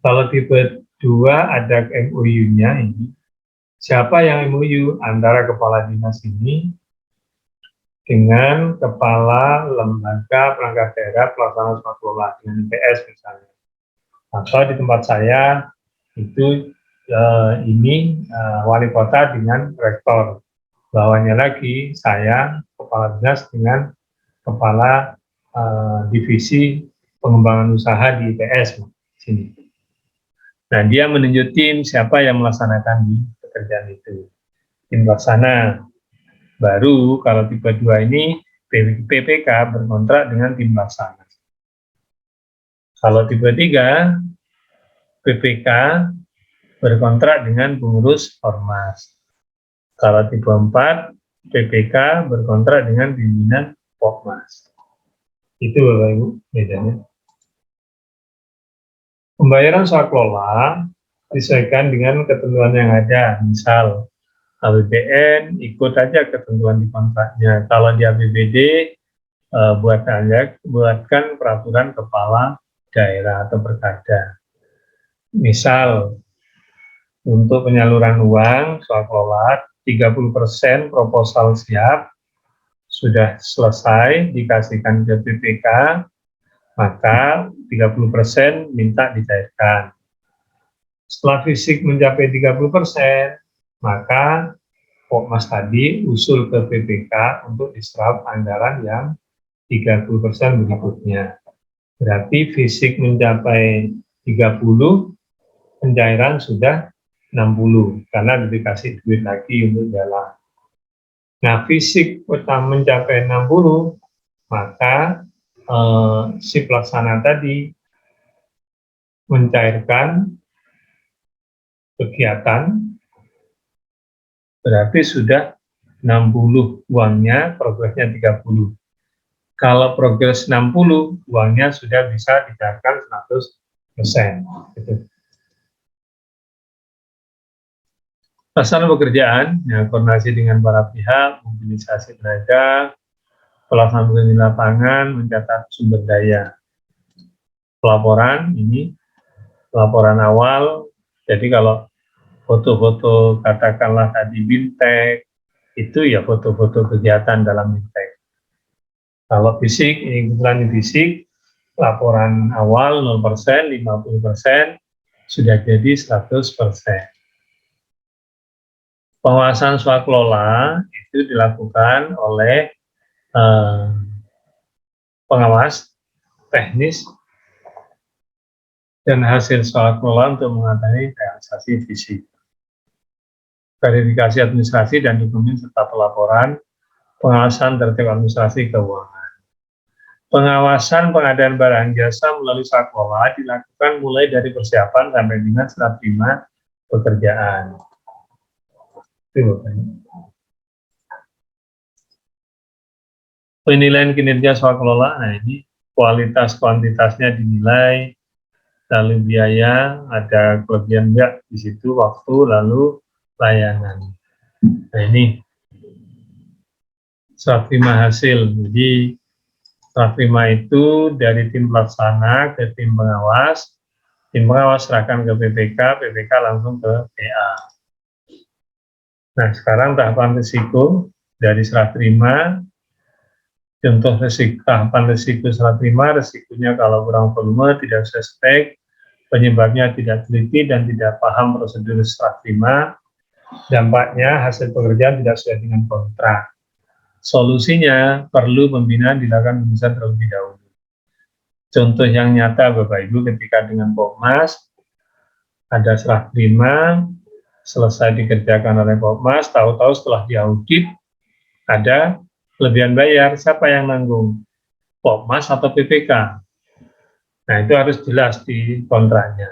Kalau tipe 2 ada MOU-nya ini. Siapa yang MOU? Antara kepala dinas ini dengan kepala lembaga perangkat daerah pelaksana swaklola dengan IPS misalnya. Atau di tempat saya itu wali kota dengan rektor. Bawahnya lagi saya kepala dinas dengan kepala divisi pengembangan usaha di IPS sini. Nah, dia menunjuk tim siapa yang melaksanakan di pekerjaan itu. Tim pelaksana. Baru kalau tipe 2 ini PPK berkontrak dengan tim pelaksana. Kalau tipe 3 PPK berkontrak dengan pengurus ormas. Kalau tipe 4 PPK berkontrak dengan pimpinan Pokmas. Itu Bapak Ibu bedanya. Pembayaran swaklola disesuaikan dengan ketentuan yang ada. Misal APBN ikut aja ketentuan di kontraknya. Kalau di APBD buatkan peraturan kepala daerah atau perkada. Misal untuk penyaluran uang swaklola 30% proposal siap, sudah selesai dikasihkan ke PPK, maka 30% minta dicairkan. Setelah fisik mencapai 30%, maka Pokmas tadi usul ke PPK untuk diserap anggaran yang 30% berikutnya. Berarti fisik mencapai 30, pencairan sudah 60, karena dikasih duit lagi untuk jalan. Nah, fisik pertama mencapai 60, maka si pelaksana tadi mencairkan kegiatan, berarti sudah 60 uangnya, progresnya 30. Kalau progres 60, uangnya sudah bisa dicairkan 100%. Gitu. Pelaksanaan pekerjaan, ya, koordinasi dengan para pihak, mobilisasi tenaga, pelaksanaan pekerjaan di lapangan, mencatat sumber daya. Pelaporan ini, laporan awal, jadi kalau foto-foto katakanlah tadi BIMTEK, itu ya foto-foto kegiatan dalam BIMTEK. Kalau fisik, ini kebetulan fisik, laporan awal 0%, 50%, sudah jadi 100%. Pengawasan swaklola itu dilakukan oleh pengawas teknis dan hasil swaklola untuk mengatasi realisasi fisik. Verifikasi administrasi dan dokumen serta pelaporan, pengawasan tertib administrasi keuangan. Pengawasan pengadaan barang jasa melalui swaklola dilakukan mulai dari persiapan sampai dengan serah terima pekerjaan. Penilaian kinerja swaklola, nah ini kualitas kuantitasnya dinilai, lalu biaya, ada kelebihan enggak di situ, waktu, lalu layanan. Nah ini serah terima hasil. Jadi serah terima itu dari tim pelaksana ke tim pengawas serahkan ke PPK, PPK langsung ke PA. Nah, sekarang tahapan risiko dari serah terima. Contoh tahapan risiko serah terima, risikonya kalau kurang volume, tidak sesuai spek, penyebabnya tidak teliti dan tidak paham prosedur serah terima, dampaknya hasil pekerjaan tidak sesuai dengan kontrak. Solusinya perlu pembinaan dilakukan pemesanan terlebih dahulu. Contoh yang nyata Bapak Ibu ketika dengan Pokmas, ada serah terima, selesai dikerjakan oleh Pokmas, tahu-tahu setelah diaudit, ada kelebihan bayar, siapa yang nanggung? Pokmas atau PPK? Nah, itu harus jelas di kontraknya.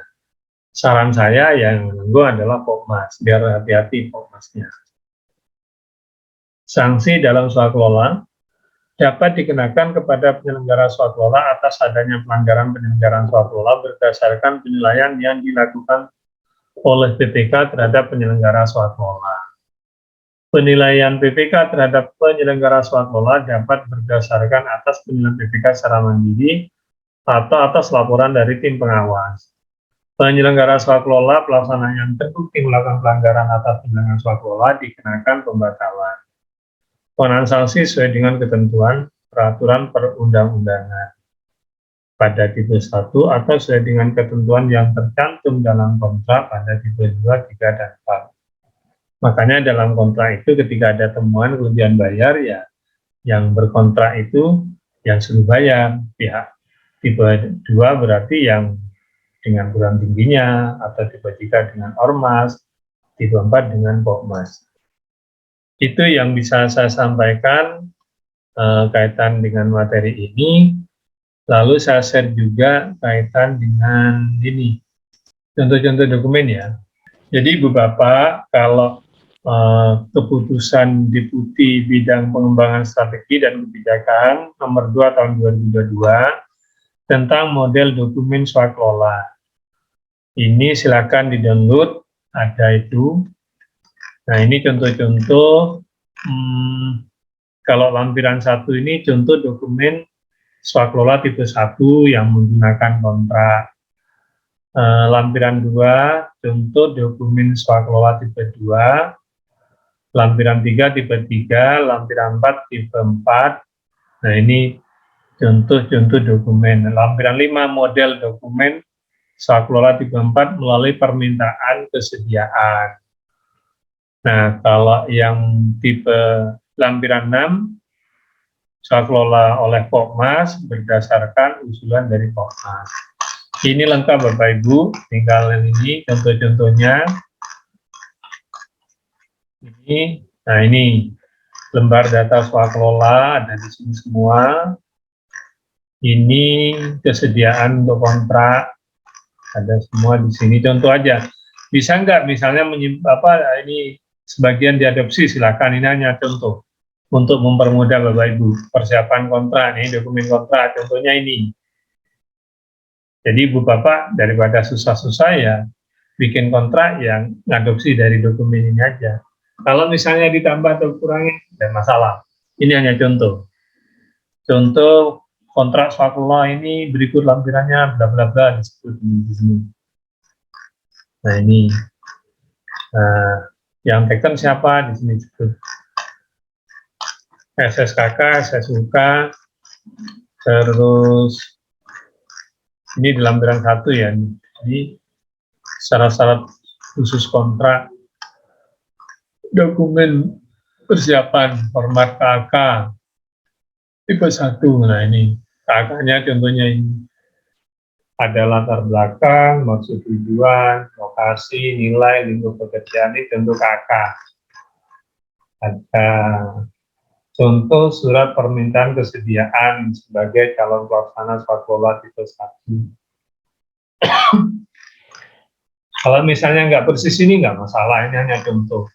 Saran saya yang nanggung adalah Pokmas, biar hati-hati Pokmasnya. Sanksi dalam swaklola dapat dikenakan kepada penyelenggara swaklola atas adanya pelanggaran penyelenggaraan swaklola berdasarkan penilaian yang dilakukan oleh PPK terhadap penyelenggara swaklola. Penilaian PPK terhadap penyelenggara swaklola dapat berdasarkan atas penilaian PPK secara mandiri atau atas laporan dari tim pengawas. Penyelenggara swaklola pelaksana yang terbukti melakukan pelanggaran atas penyelenggara swaklola dikenakan pembatalan. Pengenaan sanksi sesuai dengan ketentuan peraturan perundang-undangan pada tipe 1 atau sesuai dengan ketentuan yang tercantum dalam kontrak pada tipe 2, 3, dan 4. Makanya dalam kontrak itu ketika ada temuan kelebihan bayar, ya yang berkontrak itu yang suruh bayar. Pihak tipe 2 berarti yang dengan kurang tingginya, atau tipe 3 dengan ormas, tipe 4 dengan Pokmas. Itu yang bisa saya sampaikan kaitan dengan materi ini. Lalu saya share juga kaitan dengan ini, contoh-contoh dokumen ya. Jadi Ibu Bapak, kalau keputusan Deputi Bidang Pengembangan Strategi dan Kebijakan nomor 2 tahun 2022 tentang model dokumen swaklola. Ini silakan di-download, ada itu. Nah, ini contoh-contoh, kalau lampiran 1 ini contoh dokumen swaklola tipe 1 yang menggunakan kontrak. Lampiran 2, contoh dokumen swaklola tipe 2. Lampiran 3, tipe 3. Lampiran 4, tipe 4. Nah, ini contoh-contoh dokumen. Lampiran 5, model dokumen swaklola tipe 4 melalui permintaan kesediaan. Nah, kalau yang tipe lampiran 6, swaklola oleh Pokmas berdasarkan usulan dari Pokmas. Ini lengkap Bapak Ibu, tinggal ini contoh-contohnya. Nah ini lembar data swaklola ada di sini semua. Ini kesediaan untuk kontrak ada semua di sini. Contoh aja, bisa nggak misalnya ini sebagian diadopsi, silakan, ini hanya contoh untuk mempermudah Bapak Ibu persiapan kontrak. Ini dokumen kontrak, contohnya ini. Jadi Ibu Bapak daripada susah-susah ya bikin kontrak yang ngadopsi dari dokumen ini aja. Kalau misalnya ditambah atau kurangi, tidak masalah. Ini hanya contoh. Contoh kontrak swaklola ini berikut lampirannya bla bla bla disebut di sini. Nah ini. Yang teken siapa di sini disebut. SSKK, SSUK, terus ini di lampiran 1 ya. Jadi syarat-syarat khusus kontrak, dokumen persiapan, format KK, tipe 1. Nah ini KK-nya contohnya ini. Ada latar belakang, maksud tujuan, lokasi, nilai, lingkup pekerjaan, ini contoh KK. Ada contoh surat permintaan kesediaan sebagai calon pelaksana swaklola tipe 1. Kalau misalnya nggak persis ini nggak masalah, ini hanya contoh.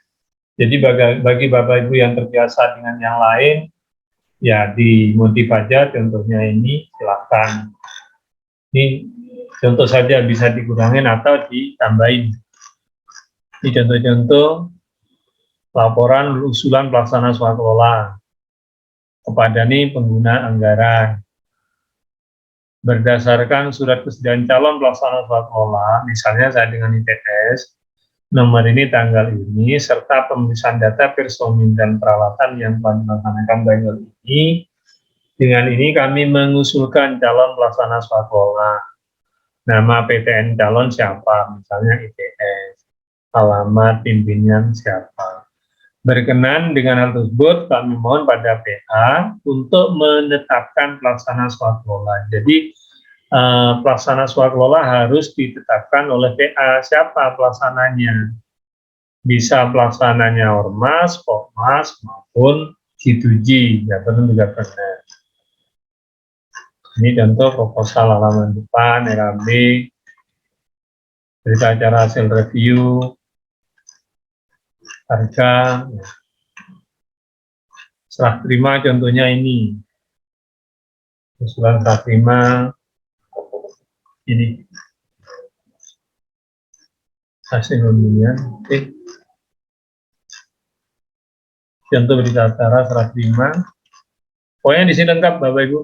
Jadi bagi Bapak Ibu yang terbiasa dengan yang lain, ya dimodif aja contohnya ini, silakan. Ini contoh saja, bisa dikurangin atau ditambahin. Ini contoh-contoh laporan usulan pelaksana swaklola kepada pengguna anggaran. Berdasarkan surat kesediaan calon pelaksana swaklola, misalnya saya dengan ITS, nomor ini, tanggal ini, serta pemeriksaan data personil dan peralatan yang telah dilaksanakan tanggal ini. Dengan ini kami mengusulkan calon pelaksana swaklola. Nama PTN calon siapa, misalnya ITS. Alamat pimpinan siapa. Berkenan dengan hal tersebut, kami mohon pada PA untuk menetapkan pelaksana swakelola. Jadi pelaksana swakelola harus ditetapkan oleh PA. Siapa pelaksananya? Bisa pelaksananya Ormas, Pokmas, maupun G2G, Government to Government. Ini contoh proposal halaman depan, RAB, berita acara hasil review, harga, serah terima contohnya ini, usulan serah terima, ini, hasil undian, oke. Contoh berita acara serah terima, pokoknya di sini lengkap Bapak Ibu.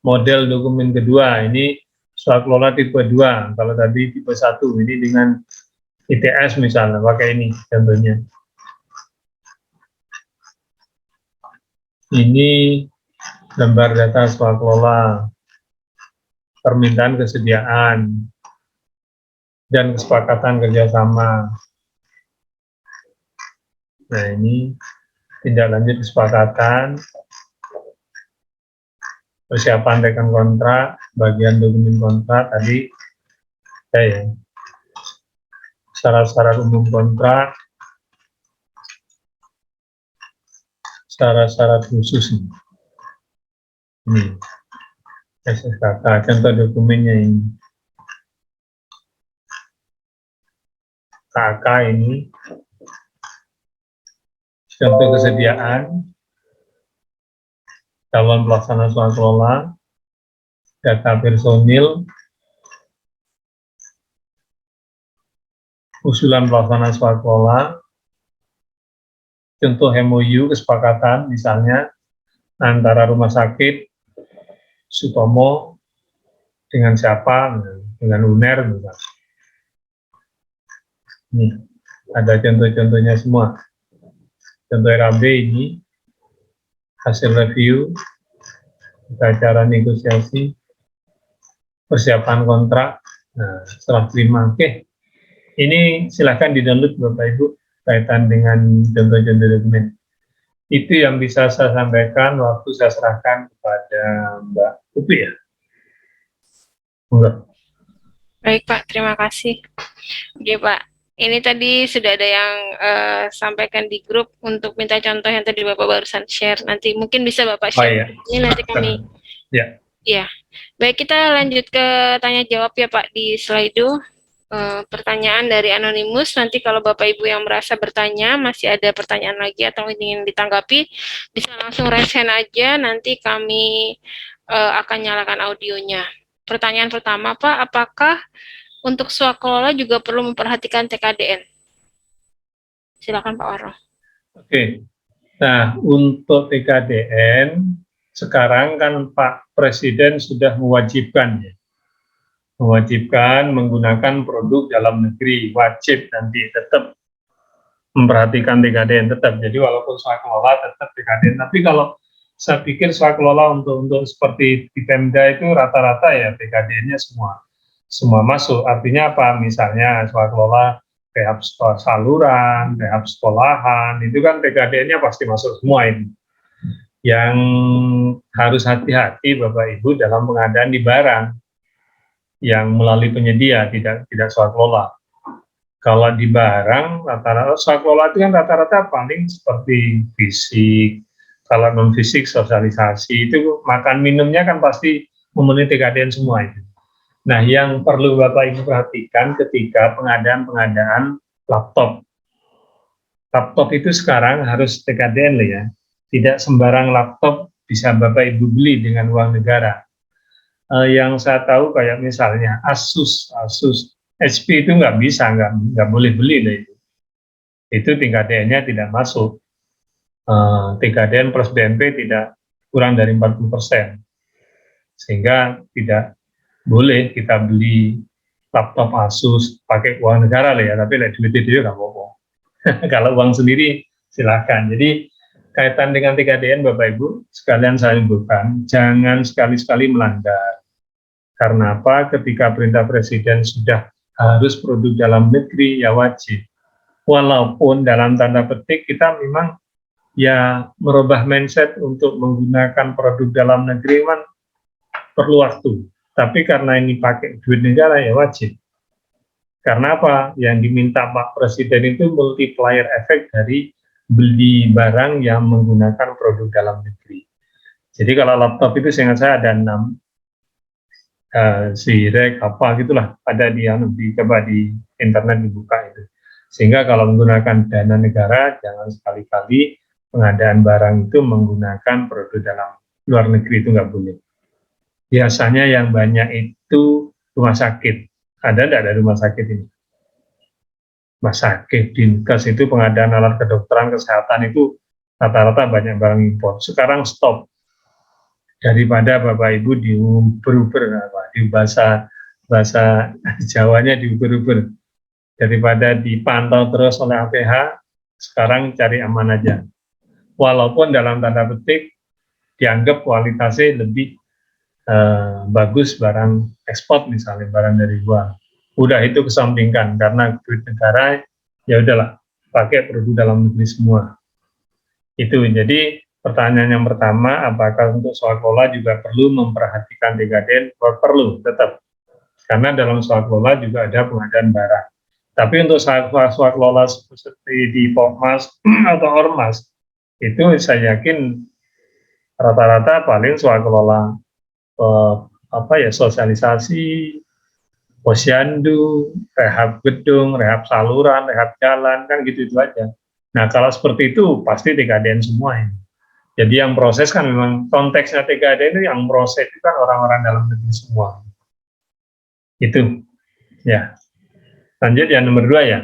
Model dokumen kedua, ini swakelola tipe 2, kalau tadi tipe 1, ini dengan ITS misalnya, pakai ini contohnya. Ini gambar data swakelola, permintaan kesediaan, dan kesepakatan kerjasama. Nah ini tindak lanjut kesepakatan, persiapan rekan kontrak, bagian dokumen kontrak tadi, syarat-syarat umum kontrak, syarat-syarat khusus. Ini SSKK, contoh dokumennya ini. KK ini, contoh kesediaan, calon pelaksana swakelola, data personil, usulan pelaksana swakelola, contoh MOU kesepakatan misalnya antara rumah sakit Sutomo dengan siapa, dengan UNER misalnya. Ini ada contoh-contohnya semua. Contoh RAB ini hasil review, acara negosiasi, persiapan kontrak, nah, serah terima. Oke, ini silahkan di-download Bapak Ibu kaitan dengan contoh-contoh dokumen. Itu yang bisa saya sampaikan waktu saya serahkan kepada Mbak Upi ya. Enggak. Baik Pak, terima kasih. Oke Pak, ini tadi sudah ada yang sampaikan di grup untuk minta contoh yang tadi Bapak barusan share. Nanti mungkin bisa Bapak share. Iya. Ini nanti kami. Ya. Ya. Baik, kita lanjut ke tanya jawab ya Pak di Slido. Pertanyaan dari Anonymous. Nanti kalau Bapak Ibu yang merasa bertanya, masih ada pertanyaan lagi atau ingin ditanggapi, bisa langsung raise hand aja. Nanti kami akan nyalakan audionya. Pertanyaan pertama Pak, apakah untuk swakelola juga perlu memperhatikan TKDN? Silakan Pak Warno. Oke. Nah, untuk TKDN sekarang kan Pak Presiden sudah mewajibkan ya. Mewajibkan menggunakan produk dalam negeri, wajib nanti tetap memperhatikan TKDN tetap. Jadi walaupun swakelola tetap TKDN, tapi kalau saya pikir swakelola untuk seperti di Pemda itu rata-rata ya TKDN-nya semua masuk. Artinya apa? Misalnya swakelola rehab saluran, rehab sekolahan, itu kan TKDN-nya pasti masuk semua ini. Yang harus hati-hati Bapak Ibu dalam pengadaan di barang yang melalui penyedia, tidak swakelola. Kalau di barang, rata-rata swakelola itu kan rata-rata paling seperti fisik, kalau non fisik sosialisasi, itu makan minumnya kan pasti memenuhi TKDN semua itu. Nah, yang perlu Bapak Ibu perhatikan ketika pengadaan laptop. Laptop itu sekarang harus TKDN loh ya. Tidak sembarang laptop bisa Bapak Ibu beli dengan uang negara. Yang saya tahu kayak misalnya Asus, HP itu nggak bisa, nggak boleh beli loh itu. Itu TKDN-nya tidak masuk. TKDN plus BNP tidak kurang dari 40%. Sehingga tidak boleh kita beli laptop Asus pakai uang negara loh ya, tapi duit itu nggak apa-apa. Kalau uang sendiri silahkan. Jadi kaitan dengan TKDN Bapak Ibu, sekalian saya sebutkan, jangan sekali-sekali melanggar. Karena apa? Ketika perintah Presiden sudah harus produk dalam negeri, ya wajib. walaupun dalam tanda petik kita memang ya merubah mindset untuk menggunakan produk dalam negeri kan perlu waktu. Tapi karena ini pakai duit negara ya wajib. Karena apa? Yang diminta Pak Presiden itu multiplier efek dari beli barang yang menggunakan produk dalam negeri. Jadi kalau laptop itu seingat saya ada 6 Sirek apa gitulah, ada coba di internet dibuka itu. Sehingga kalau menggunakan dana negara jangan sekali-kali pengadaan barang itu menggunakan produk dalam luar negeri, itu nggak boleh. Biasanya yang banyak itu rumah sakit. Ada nggak ada rumah sakit ini? Rumah sakit, dinkes itu pengadaan alat kedokteran, kesehatan itu rata-rata banyak barang impor. Sekarang stop. Daripada Bapak Ibu diuber-uber, di bahasa Jawanya diuber-uber. Daripada dipantau terus oleh APH, sekarang cari aman aja. Walaupun dalam tanda petik dianggap kualitasnya lebih bagus barang ekspor misalnya, barang dari luar. Udah itu kesampingkan karena duit negara, ya udahlah pakai produk dalam negeri semua. Itu jadi pertanyaan yang pertama, apakah untuk soal kelola juga perlu memperhatikan TKDN? Perlu tetap, karena dalam soal kelola juga ada pengadaan barang. Tapi untuk soal kelola seperti di Pokmas atau Ormas, itu saya yakin rata-rata paling soal kelola sosialisasi, posyandu, rehab gedung, rehab saluran, rehab jalan, kan gitu-gitu aja. Nah kalau seperti itu pasti TKDN semua ini. Jadi yang proses kan memang konteksnya TKDN itu yang proses itu kan orang-orang dalam negeri semua. Itu ya. Lanjut yang nomor 2 ya.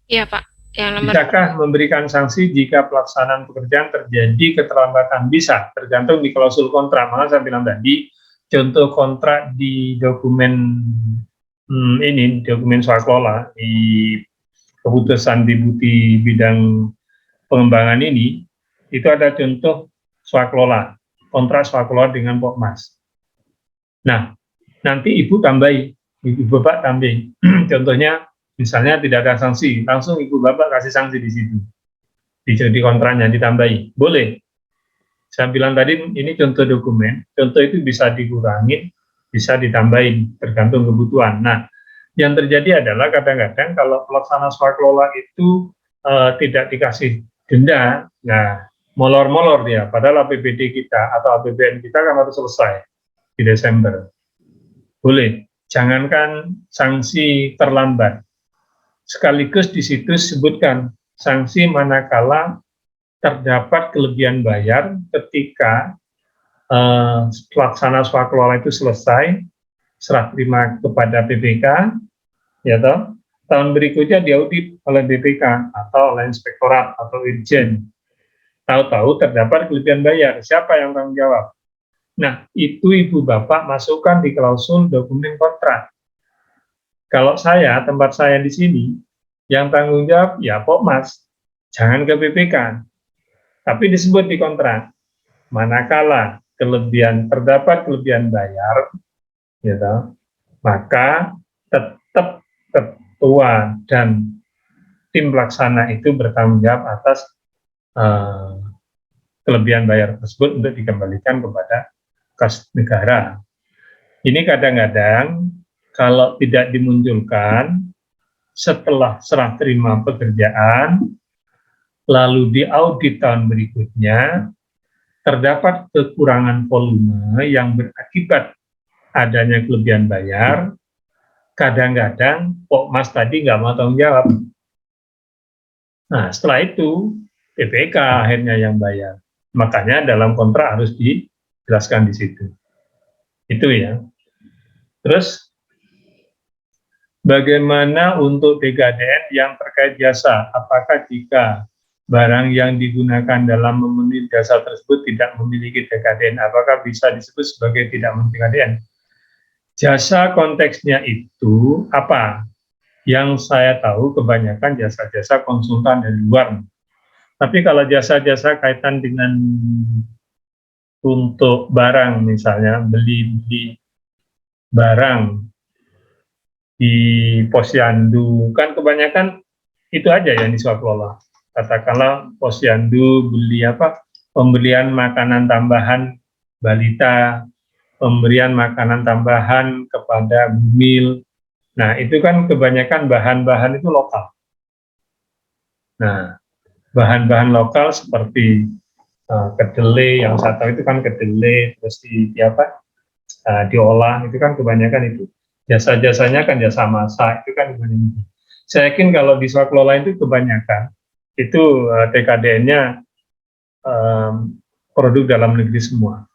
Iya Pak. Yang nomor Bisakah memberikan sanksi jika pelaksanaan pekerjaan terjadi keterlambatan? Bisa, tergantung di klausul kontrak. Maka saya bilang tadi, contoh kontrak di dokumen dokumen soal kelola di keputusan Deputi Bidang Pengembangan ini, itu ada contoh swakelola, kontrak swakelola dengan Pokmas. Nah, nanti Ibu tambahi, Ibu Bapak tambahi. Contohnya, misalnya tidak ada sanksi, langsung Ibu Bapak kasih sanksi di situ. Di kontraknya ditambahi, boleh. Saya bilang tadi, ini contoh dokumen, contoh itu bisa dikurangi, bisa ditambahin, tergantung kebutuhan. Nah, yang terjadi adalah kadang-kadang kalau pelaksana swakelola itu tidak dikasih denda, nah molor-molor dia, padahal APBD kita atau APBN kita kan harus selesai di Desember. Boleh, jangankan sanksi terlambat, sekaligus di situ sebutkan sanksi manakala terdapat kelebihan bayar ketika pelaksana swakelola itu selesai, serah terima kepada BPK, ya toh, tahun berikutnya diaudit oleh BPK atau oleh inspektorat atau irjen. Tahu-tahu terdapat kelebihan bayar, siapa yang tanggung jawab? Nah, itu Ibu Bapak masukkan di klausul dokumen kontrak. Kalau saya, tempat saya di sini, yang tanggung jawab ya Pokmas, jangan ke BPK. Tapi disebut di kontrak, manakala terdapat kelebihan bayar, gitu, maka tetap ketua dan tim pelaksana itu bertanggung jawab atas kelebihan bayar tersebut untuk dikembalikan kepada kas negara. Ini kadang-kadang kalau tidak dimunculkan setelah serah terima pekerjaan, lalu diaudit tahun berikutnya, terdapat kekurangan volume yang berakibat adanya kelebihan bayar, kadang-kadang Pokmas tadi nggak mau tanggung jawab. Nah, setelah itu BPK akhirnya yang bayar. Makanya dalam kontrak harus dijelaskan di situ. Itu ya. Terus, bagaimana untuk TKDN yang terkait jasa? Apakah jika barang yang digunakan dalam memenuhi jasa tersebut tidak memiliki TKDN, apakah bisa disebut sebagai tidak memiliki TKDN? Jasa konteksnya itu apa? Yang saya tahu kebanyakan jasa-jasa konsultan dari luar. Tapi kalau jasa-jasa kaitan dengan untuk barang, misalnya beli barang di posyandu, kan kebanyakan Itu aja yang diswaklola. Katakanlah posyandu beli pembelian makanan tambahan balita, pemberian makanan tambahan kepada bumil. Nah, itu kan kebanyakan bahan-bahan itu lokal. Nah, bahan-bahan lokal seperti kedelai, yang saya tahu itu kan kedelai, terus diolah, itu kan kebanyakan itu. Jasa-jasanya kan jasa masak, itu kan kebanyakan. Saya yakin kalau di swaklola itu kebanyakan, itu TKDN-nya produk dalam negeri semua.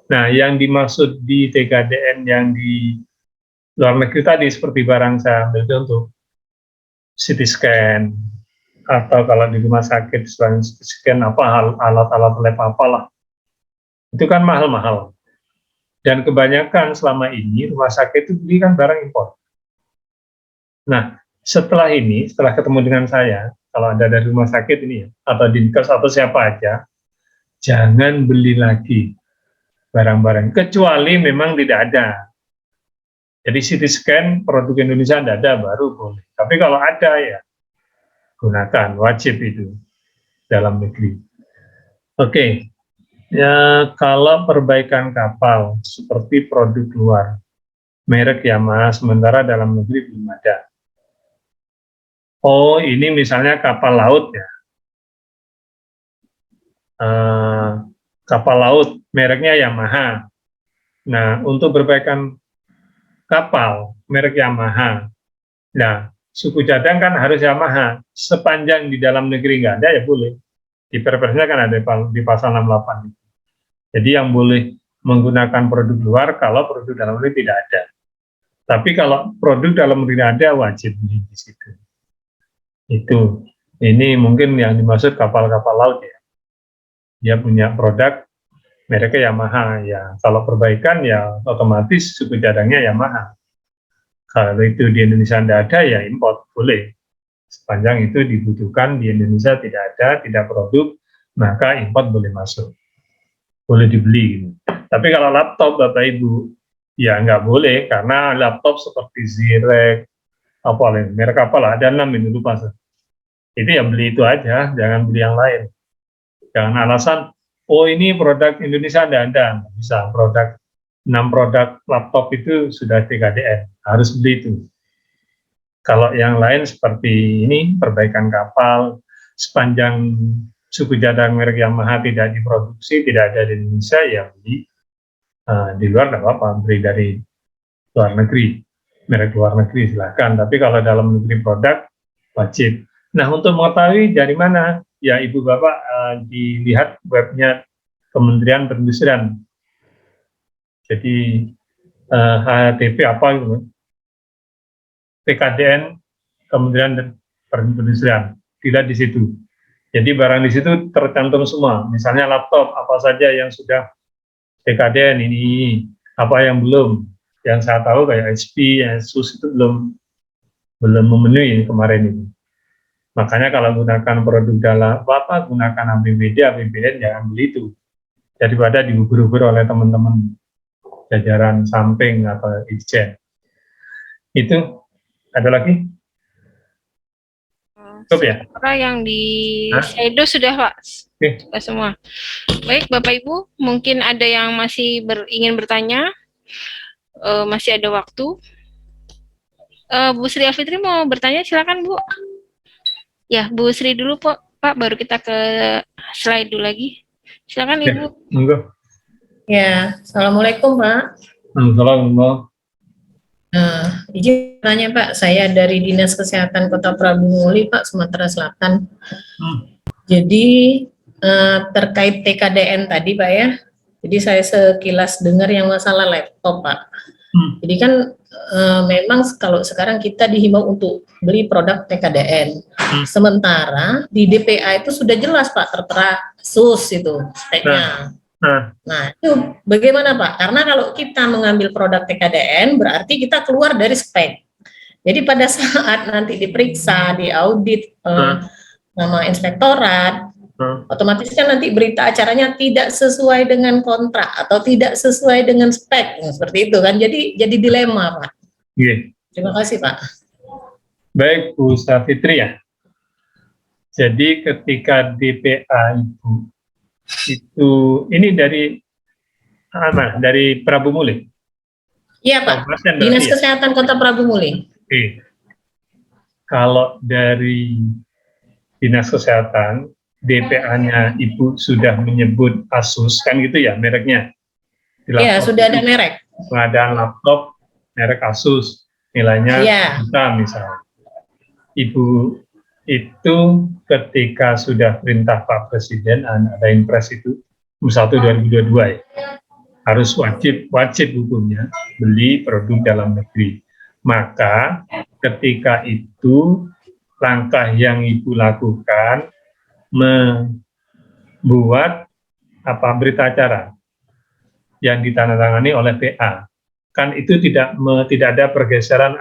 Nah, yang dimaksud di TKDN yang di luar negeri tadi, seperti barang saya ambil contoh, CT scan, atau kalau di rumah sakit selain CT scan, alat-alat lab apalah, itu kan mahal-mahal. Dan kebanyakan selama ini rumah sakit itu beli kan barang impor. Nah, setelah ketemu dengan saya, kalau ada dari rumah sakit ini, atau dinkes atau siapa aja, jangan beli lagi barang-barang, kecuali memang tidak ada. Jadi CT scan produk Indonesia tidak ada, baru boleh. Tapi kalau ada ya, gunakan, wajib itu dalam negeri. Oke, ya kalau perbaikan kapal seperti produk luar, merek Yamaha, sementara dalam negeri belum ada. Oh, ini misalnya kapal laut ya. Kapal laut, mereknya Yamaha. Nah, untuk perbaikan kapal, merek Yamaha. Nah, suku cadang kan harus Yamaha. Sepanjang di dalam negeri nggak ada, ya boleh. Di Perpresnya kan ada di pasal 68. Jadi yang boleh menggunakan produk luar kalau produk dalam negeri tidak ada. Tapi kalau produk dalam negeri ada, wajib beli di situ. Itu, ini mungkin yang dimaksud kapal-kapal laut ya. Dia punya produk mereknya Yamaha ya. Kalau perbaikan ya otomatis suku cadangnya Yamaha. Kalau itu di Indonesia tidak ada ya import boleh. Sepanjang itu dibutuhkan di Indonesia tidak ada, tidak produk, maka import boleh masuk, boleh dibeli. Gitu. Tapi kalau laptop Bapak Ibu ya nggak boleh, karena laptop seperti Zirek, merek apalah, ada 6 ini lupa. Itu ya beli itu aja, jangan beli yang lain. Jangan alasan, oh ini produk Indonesia ada, bisa. 6 produk laptop itu sudah TKDN, harus beli itu. Kalau yang lain seperti ini, perbaikan kapal, sepanjang suku cadang merek Yamaha tidak diproduksi, tidak ada di Indonesia, ya beli di luar tidak apa-apa, beli dari luar negeri, merek luar negeri silahkan. Tapi kalau dalam negeri produk, wajib. Nah, untuk mengetahui dari mana, ya Ibu Bapak dilihat webnya Kementerian Perindustrian. Jadi HTP apa gitu, TKDN Kementerian Perindustrian, tidak di situ. Jadi barang di situ tercantum semua. Misalnya laptop apa saja yang sudah TKDN ini, apa yang belum. Yang saya tahu kayak HP, Asus itu belum memenuhi kemarin ini. Makanya kalau gunakan produk dalam gunakan APBN jangan beli itu. Daripada dihubur-hubur oleh teman-teman jajaran samping atau Ijen. Itu ada lagi? Cukup ya? Yang di Shaido sudah Pak, sudah semua. Baik Bapak Ibu, mungkin ada yang masih ingin bertanya, masih ada waktu. Bu Sri Afitri mau bertanya, silakan Bu. Ya, Bu Sri dulu Pak, baru kita ke slide dulu lagi. Silakan Ibu. Enggak. Ya, Assalamualaikum Pak. Assalamualaikum. Izin tanya Pak, saya dari Dinas Kesehatan Kota Prabu Muli Pak, Sumatera Selatan. Jadi terkait TKDN tadi Pak ya, jadi saya sekilas dengar yang masalah laptop Pak. Jadi kan memang kalau sekarang kita dihimbau untuk beli produk TKDN. Sementara di DPA itu sudah jelas Pak, tertera SUS itu speknya. Nah, itu bagaimana Pak? Karena kalau kita mengambil produk TKDN berarti kita keluar dari spek. Jadi pada saat nanti diperiksa, diaudit nama inspektorat, otomatis kan nanti berita acaranya tidak sesuai dengan kontrak atau tidak sesuai dengan spek, seperti itu kan. Jadi dilema Pak. Yeah. Terima kasih Pak. Baik Bu Safitri ya. Jadi ketika DPA itu ini dari Prabu Muli. Iya Pak, Kabupaten berarti Dinas ya? Kesehatan Kota Prabu Muli. Oke. Kalau dari Dinas Kesehatan, DPA-nya Ibu sudah menyebut Asus, kan gitu ya mereknya? Di Iya, laptop sudah ada itu, merek. pengadaan laptop merek Asus, nilainya Iya. juta misalnya. Ibu itu ketika sudah perintah Pak Presiden ada impres itu 1/2022 ya, harus wajib hukumnya beli produk dalam negeri. Maka ketika itu langkah yang Ibu lakukan membuat berita acara yang ditandatangani oleh PA. Kan itu tidak ada pergeseran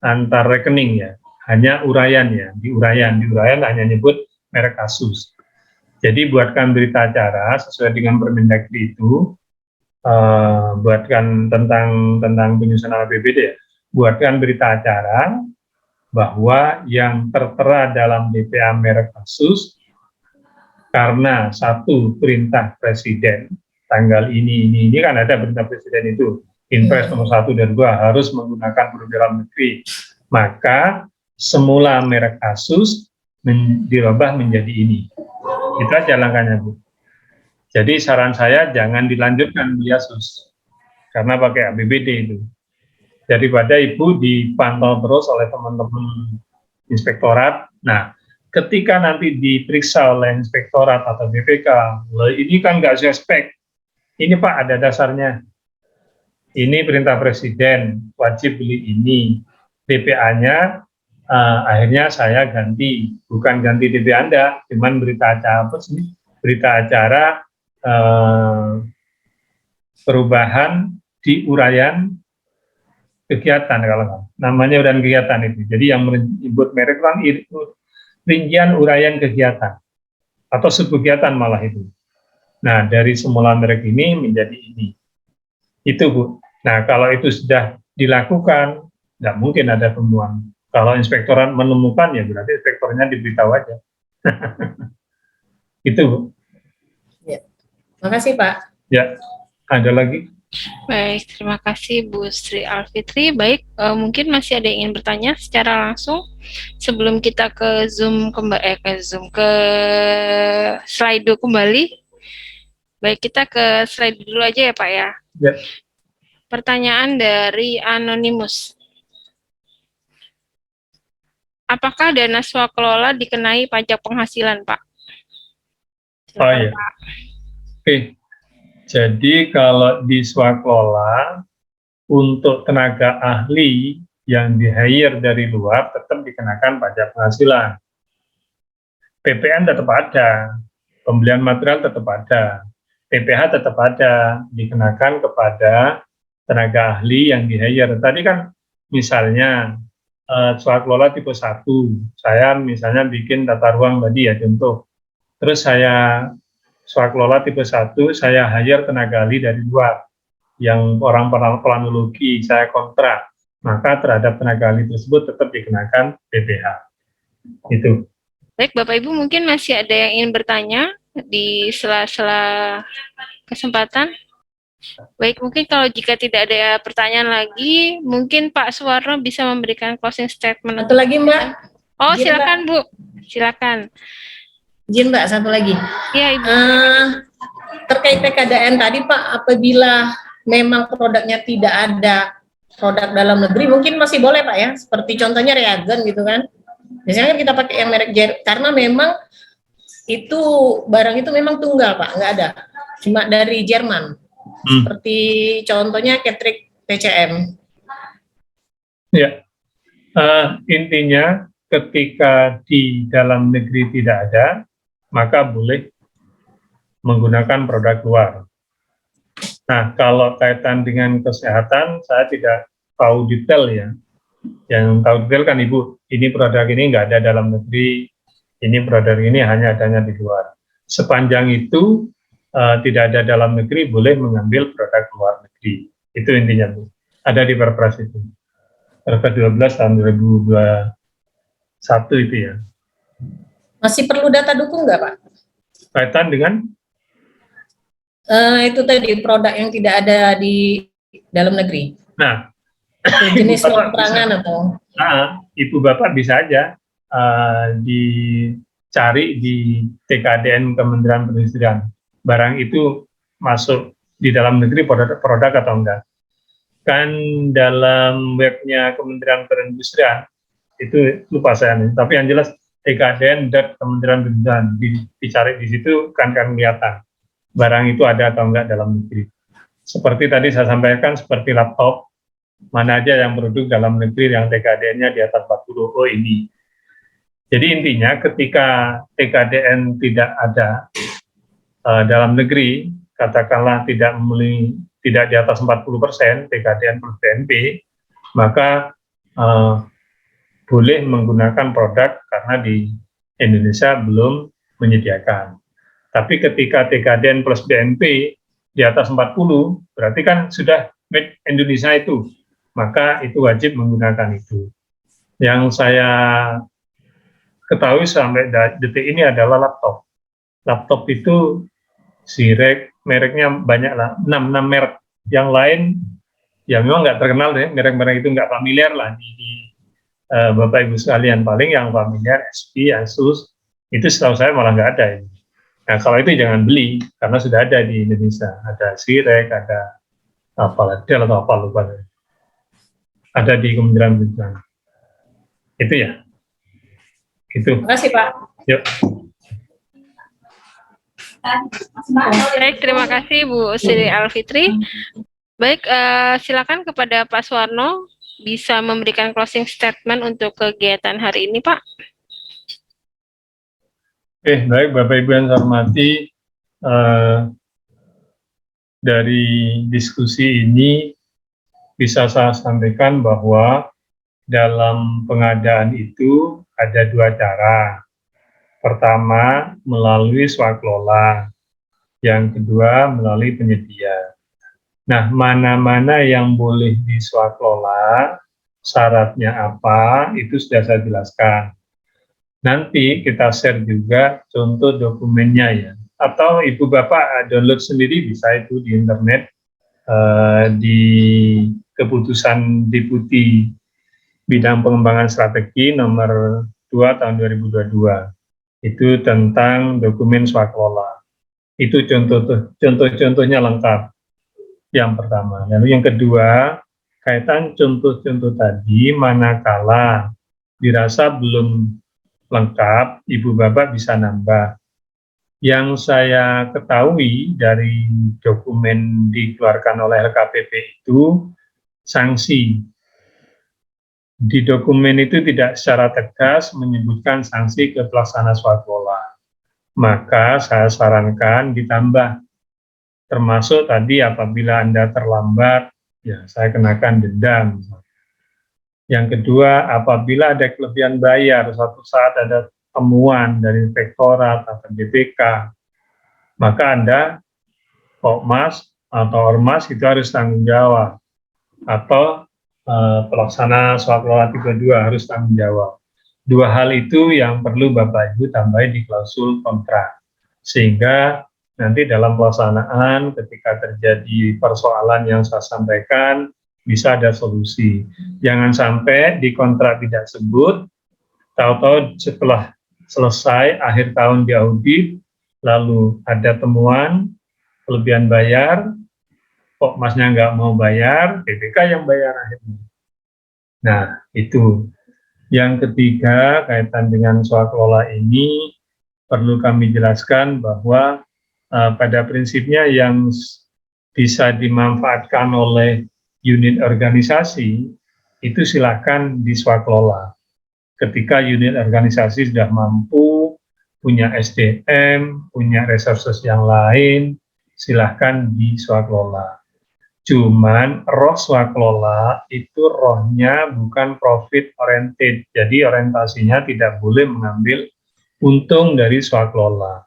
antar rekening ya, hanya uraian ya, di uraian hanya nyebut merek Asus. Jadi buatkan berita acara sesuai dengan Permendagri itu, buatkan tentang penyusunan APBD ya, buatkan berita acara bahwa yang tertera dalam DPA merek Asus karena satu perintah Presiden tanggal ini kan ada perintah Presiden itu, Impres nomor 1 dan 2 harus menggunakan produk dalam negeri, maka semula merek Asus dirubah menjadi ini. Itu aja langkahnya Bu. Jadi saran saya jangan dilanjutkan beli Asus karena pakai APBD itu. Daripada Ibu dipantau terus oleh teman-teman inspektorat. Nah, ketika nanti diperiksa oleh inspektorat atau BPK, ini kan nggak suspek. Ini Pak ada dasarnya. Ini perintah Presiden, wajib beli ini. DPA-nya akhirnya saya ganti, bukan ganti DPA Anda, cuman berita acara apa sih? Berita acara perubahan di uraian kegiatan, kalau namanya uraian kegiatan itu. Jadi yang menyebut merek kan rincian uraian kegiatan atau subkegiatan malah itu. Nah, dari semula merek ini menjadi ini. Itu Bu. Nah, kalau itu sudah dilakukan, nggak mungkin ada temuan. Kalau inspektorat menemukan, ya berarti inspektornya diberitahu aja. Itu Bu. Ya. Makasih Pak. Ya, ada lagi? Baik, terima kasih Bu Sri Alfitri. Baik, mungkin masih ada yang ingin bertanya secara langsung sebelum kita ke ke slide kembali. Baik, kita ke slide dulu aja ya Pak ya. Ya. Pertanyaan dari Anonymous. Apakah dana swakelola dikenai pajak penghasilan Pak? Oh iya. Oke. Jadi kalau di swakelola untuk tenaga ahli yang di-hire dari luar tetap dikenakan pajak penghasilan. PPN tetap ada, pembelian material tetap ada, PPh tetap ada, dikenakan kepada tenaga ahli yang di-hire. Tadi kan misalnya swakelola tipe 1, saya misalnya bikin tata ruang tadi ya contoh. Terus saya swakelola tipe 1, saya hire tenaga ahli dari luar, yang orang planologi, saya kontrak, maka terhadap tenaga ahli tersebut tetap dikenakan PPh. Itu. Baik, Bapak Ibu mungkin masih ada yang ingin bertanya di sela-sela kesempatan. Baik, mungkin kalau jika tidak ada pertanyaan lagi, mungkin Pak Suwarno bisa memberikan closing statement. Satu lagi Mbak. Oh, Izin, silakan Mbak. Bu, silakan. Izin Mbak, satu lagi. Ya Ibu. Terkait PKDN tadi Pak, apabila memang produknya tidak ada produk dalam negeri, mungkin masih boleh Pak ya, seperti contohnya reagen gitu kan. Biasanya kan kita pakai yang merek karena memang itu barang itu memang tunggal Pak, nggak ada, cuma dari Jerman. Seperti contohnya Ketrik TCM. Ya, intinya ketika di dalam negeri tidak ada, maka boleh menggunakan produk luar. Nah, kalau kaitan dengan kesehatan, saya tidak tahu detail ya. Yang tahu detail kan Ibu, ini produk ini nggak ada dalam negeri, ini produk ini hanya adanya di luar. Sepanjang itu tidak ada dalam negeri, boleh mengambil produk luar negeri. Itu intinya Bu. Ada di Perpres itu. Perpres 12 tahun 2021 itu ya. Masih perlu data dukung nggak Pak? Kaitan dengan Itu tadi produk yang tidak ada di dalam negeri. nah, Jenis Ibu Bapak not keterangan atau? Ibu Bapak bisa aja dicari di TKDN Kementerian Perindustrian. Barang itu masuk di dalam negeri produk atau enggak. Kan dalam webnya Kementerian Perindustrian, itu lupa saya nih, tapi yang jelas TKDN dan Kementerian Perindustrian, dicari di situ kan kelihatan barang itu ada atau enggak dalam negeri. Seperti tadi saya sampaikan, seperti laptop, mana aja yang produk dalam negeri yang TKDN-nya di atas 40, oh ini. Jadi intinya ketika TKDN tidak ada dalam negeri, katakanlah tidak di atas 40% TKDN plus PNP, maka boleh menggunakan produk karena di Indonesia belum menyediakan. Tapi ketika TKDN plus BNP di atas 40, berarti kan sudah made Indonesia itu, maka itu wajib menggunakan itu. Yang saya ketahui sampai detik ini adalah laptop. Laptop itu Sirek, mereknya banyak lah, 6 merek. Yang lain, ya memang nggak terkenal deh, merek-merek itu nggak familiar lah di Bapak Ibu sekalian. Paling yang familiar, SP, Asus, itu setahu saya malah nggak ada ini. Nah, kalau itu jangan beli, karena sudah ada di Indonesia. Ada Sirek, ada apalah, Dell atau apa lupa. Ada di Kementerian Perindustrian. Itu ya. Itu. Terima kasih Pak. Yuk. Baik, terima kasih Bu Sri Alfitri. Baik, silakan kepada Pak Suwarno bisa memberikan closing statement untuk kegiatan hari ini, Pak. Oke, baik Bapak Ibu yang saya hormati, dari diskusi ini bisa saya sampaikan bahwa dalam pengadaan itu ada dua cara. Pertama, melalui swakelola. Yang kedua, melalui penyedia. Nah, mana-mana yang boleh diswakelola, syaratnya apa, itu sudah saya jelaskan. Nanti kita share juga contoh dokumennya ya. Atau Ibu Bapak download sendiri bisa itu di internet, di keputusan Deputi Bidang Pengembangan Strategi nomor 2 tahun 2022. Itu tentang dokumen swakelola. Itu contoh-contohnya lengkap. Yang pertama. Lalu yang kedua, kaitan contoh-contoh tadi, manakala dirasa belum lengkap, Ibu Bapak bisa nambah. Yang saya ketahui dari dokumen dikeluarkan oleh LKPP itu, sanksi. Di dokumen itu tidak secara tegas menyebutkan sanksi ke pelaksana swakelola. Maka saya sarankan ditambah. Termasuk tadi apabila Anda terlambat, ya saya kenakan denda. Yang kedua, apabila ada kelebihan bayar, suatu saat ada temuan dari inspektorat atau BPK, maka Anda, Pokmas atau Ormas itu harus tanggung jawab. Atau pelaksana swakelola tipe 2 harus tanggung jawab. Dua hal itu yang perlu Bapak Ibu tambahin di klausul kontrak. Sehingga nanti dalam pelaksanaan ketika terjadi persoalan yang saya sampaikan, bisa ada solusi. Jangan sampai di kontrak tidak sebut, tahu-tahu setelah selesai akhir tahun diaudit, lalu ada temuan kelebihan bayar, kok masnya nggak mau bayar, BPK yang bayar akhirnya. Nah, itu. Yang ketiga, kaitan dengan swakelola ini, perlu kami jelaskan bahwa pada prinsipnya yang bisa dimanfaatkan oleh unit organisasi itu silakan diswakelola. Ketika unit organisasi sudah mampu, punya SDM, punya resources yang lain, silahkan diswakelola. Cuman roh swakelola itu rohnya bukan profit oriented, jadi orientasinya tidak boleh mengambil untung dari swakelola.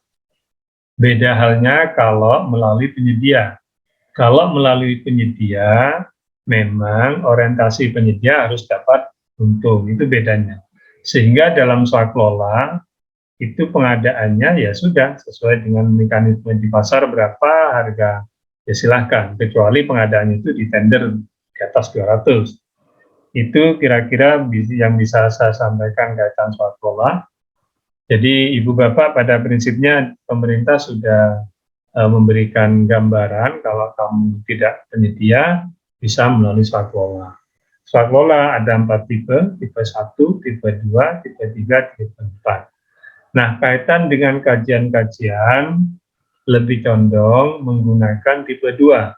Beda halnya kalau melalui penyedia. Kalau melalui penyedia, memang orientasi penyedia harus dapat untung, itu bedanya. Sehingga dalam swakelola, itu pengadaannya ya sudah sesuai dengan mekanisme di pasar berapa harga, ya silahkan, kecuali pengadaannya itu di tender di atas 200. Itu kira-kira yang bisa saya sampaikan kaitan swasembada. Jadi Ibu Bapak pada prinsipnya pemerintah sudah memberikan gambaran kalau kamu tidak penyedia bisa melalui swasembada. Swasembada ada 4 tipe 1, tipe 2, tipe 3, tipe 4. Nah, kaitan dengan kajian-kajian lebih condong menggunakan tipe 2.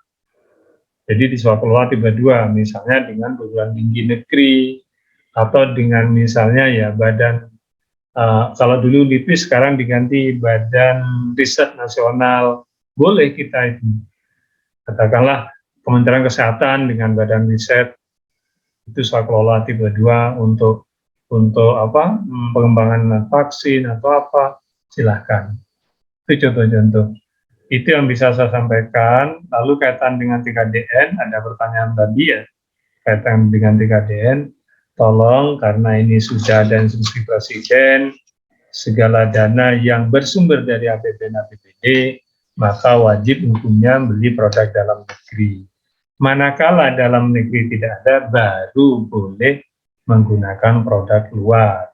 Jadi di swasembada tipe 2, misalnya dengan perguruan tinggi negeri, atau dengan misalnya ya badan, kalau dulu LIPIS sekarang diganti Badan Riset Nasional, boleh kita itu. Katakanlah Kementerian Kesehatan dengan Badan Riset, itu swasembada tipe 2 untuk pengembangan vaksin atau apa, silahkan. Itu contoh-contoh. Itu yang bisa saya sampaikan. Lalu kaitan dengan TKDN, ada pertanyaan tadi ya, kaitan dengan TKDN, tolong karena ini sudah ada instruksi Presiden, segala dana yang bersumber dari APBN/APBD, maka wajib hukumnya beli produk dalam negeri. Manakala dalam negeri tidak ada, baru boleh menggunakan produk luar.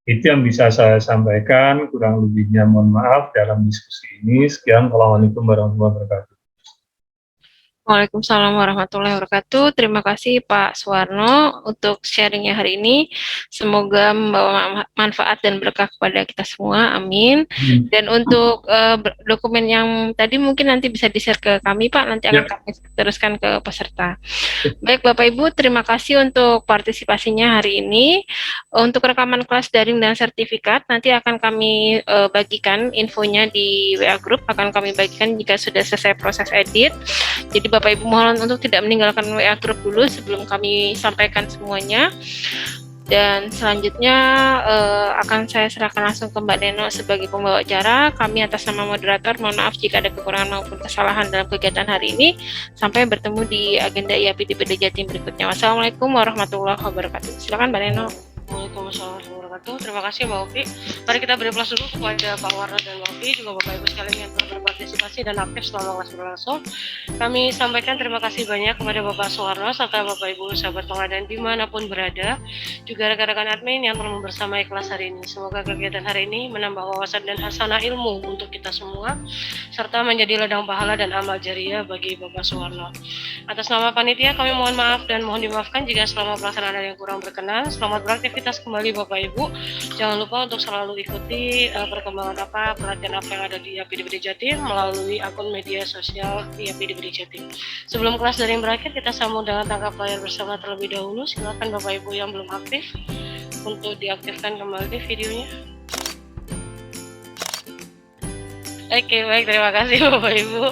Itu yang bisa saya sampaikan, kurang lebihnya mohon maaf dalam diskusi ini. Sekian, Assalamualaikum warahmatullahi wabarakatuh. Waalaikumsalam warahmatullahi wabarakatuh. Terima kasih Pak Suwarno untuk sharingnya hari ini. Semoga membawa manfaat dan berkah kepada kita semua. Amin. Dan untuk dokumen yang tadi mungkin nanti bisa di-share ke kami Pak. Nanti akan kami teruskan ke peserta. Baik Bapak Ibu, terima kasih untuk partisipasinya hari ini. Untuk rekaman kelas daring dan sertifikat nanti akan kami bagikan infonya di WA Group. Akan kami bagikan jika sudah selesai proses edit. Jadi Bapak Ibu mohon untuk tidak meninggalkan WA Group dulu sebelum kami sampaikan semuanya. Dan selanjutnya akan saya serahkan langsung ke Mbak Neno sebagai pembawa acara. Kami atas nama moderator mohon maaf jika ada kekurangan maupun kesalahan dalam kegiatan hari ini. Sampai bertemu di agenda IAPDPD Jatim berikutnya. Wassalamualaikum warahmatullahi wabarakatuh. Silakan Mbak Neno. Waalaikumsalam warahmatullahi wabarakatuh. Terima kasih Mbak Opi. Mari kita beri aplaus dulu kepada Pak Warno dan Mbak Opi, juga Bapak Ibu sekalian yang telah berpartisipasi dan aktif selama kelas berlangsung. Kami sampaikan terima kasih banyak kepada Bapak Suwarno serta Bapak Ibu sahabat pengadaan dimanapun berada, juga rekan-rekan admin yang telah membersamai kelas hari ini. Semoga kegiatan hari ini menambah wawasan dan hasanah ilmu untuk kita semua, serta menjadi ladang pahala dan amal jariah bagi Bapak Suwarno. Atas nama panitia kami mohon maaf dan mohon dimaafkan jika selama pelaksanaan ada yang kurang berkenan. Selamat beraktivitas kembali Bapak Ibu. Jangan lupa untuk selalu ikuti perkembangan pelatihan apa yang ada di IAPDPD Jatim melalui akun media sosial IAPDPD Jatim. Sebelum kelas daring berakhir, kita sambung dengan tangkap layar bersama terlebih dahulu. Silakan Bapak Ibu yang belum aktif untuk diaktifkan kembali videonya. Oke, baik, terima kasih Bapak Ibu.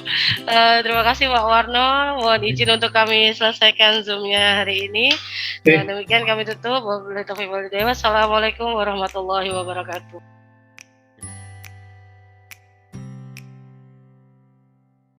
Terima kasih Pak Warno. Mohon izin untuk kami selesaikan Zoom-nya hari ini. Dan demikian kami tutup. Wabillahi taufiq wal hidayah. Wassalamualaikum warahmatullahi wabarakatuh.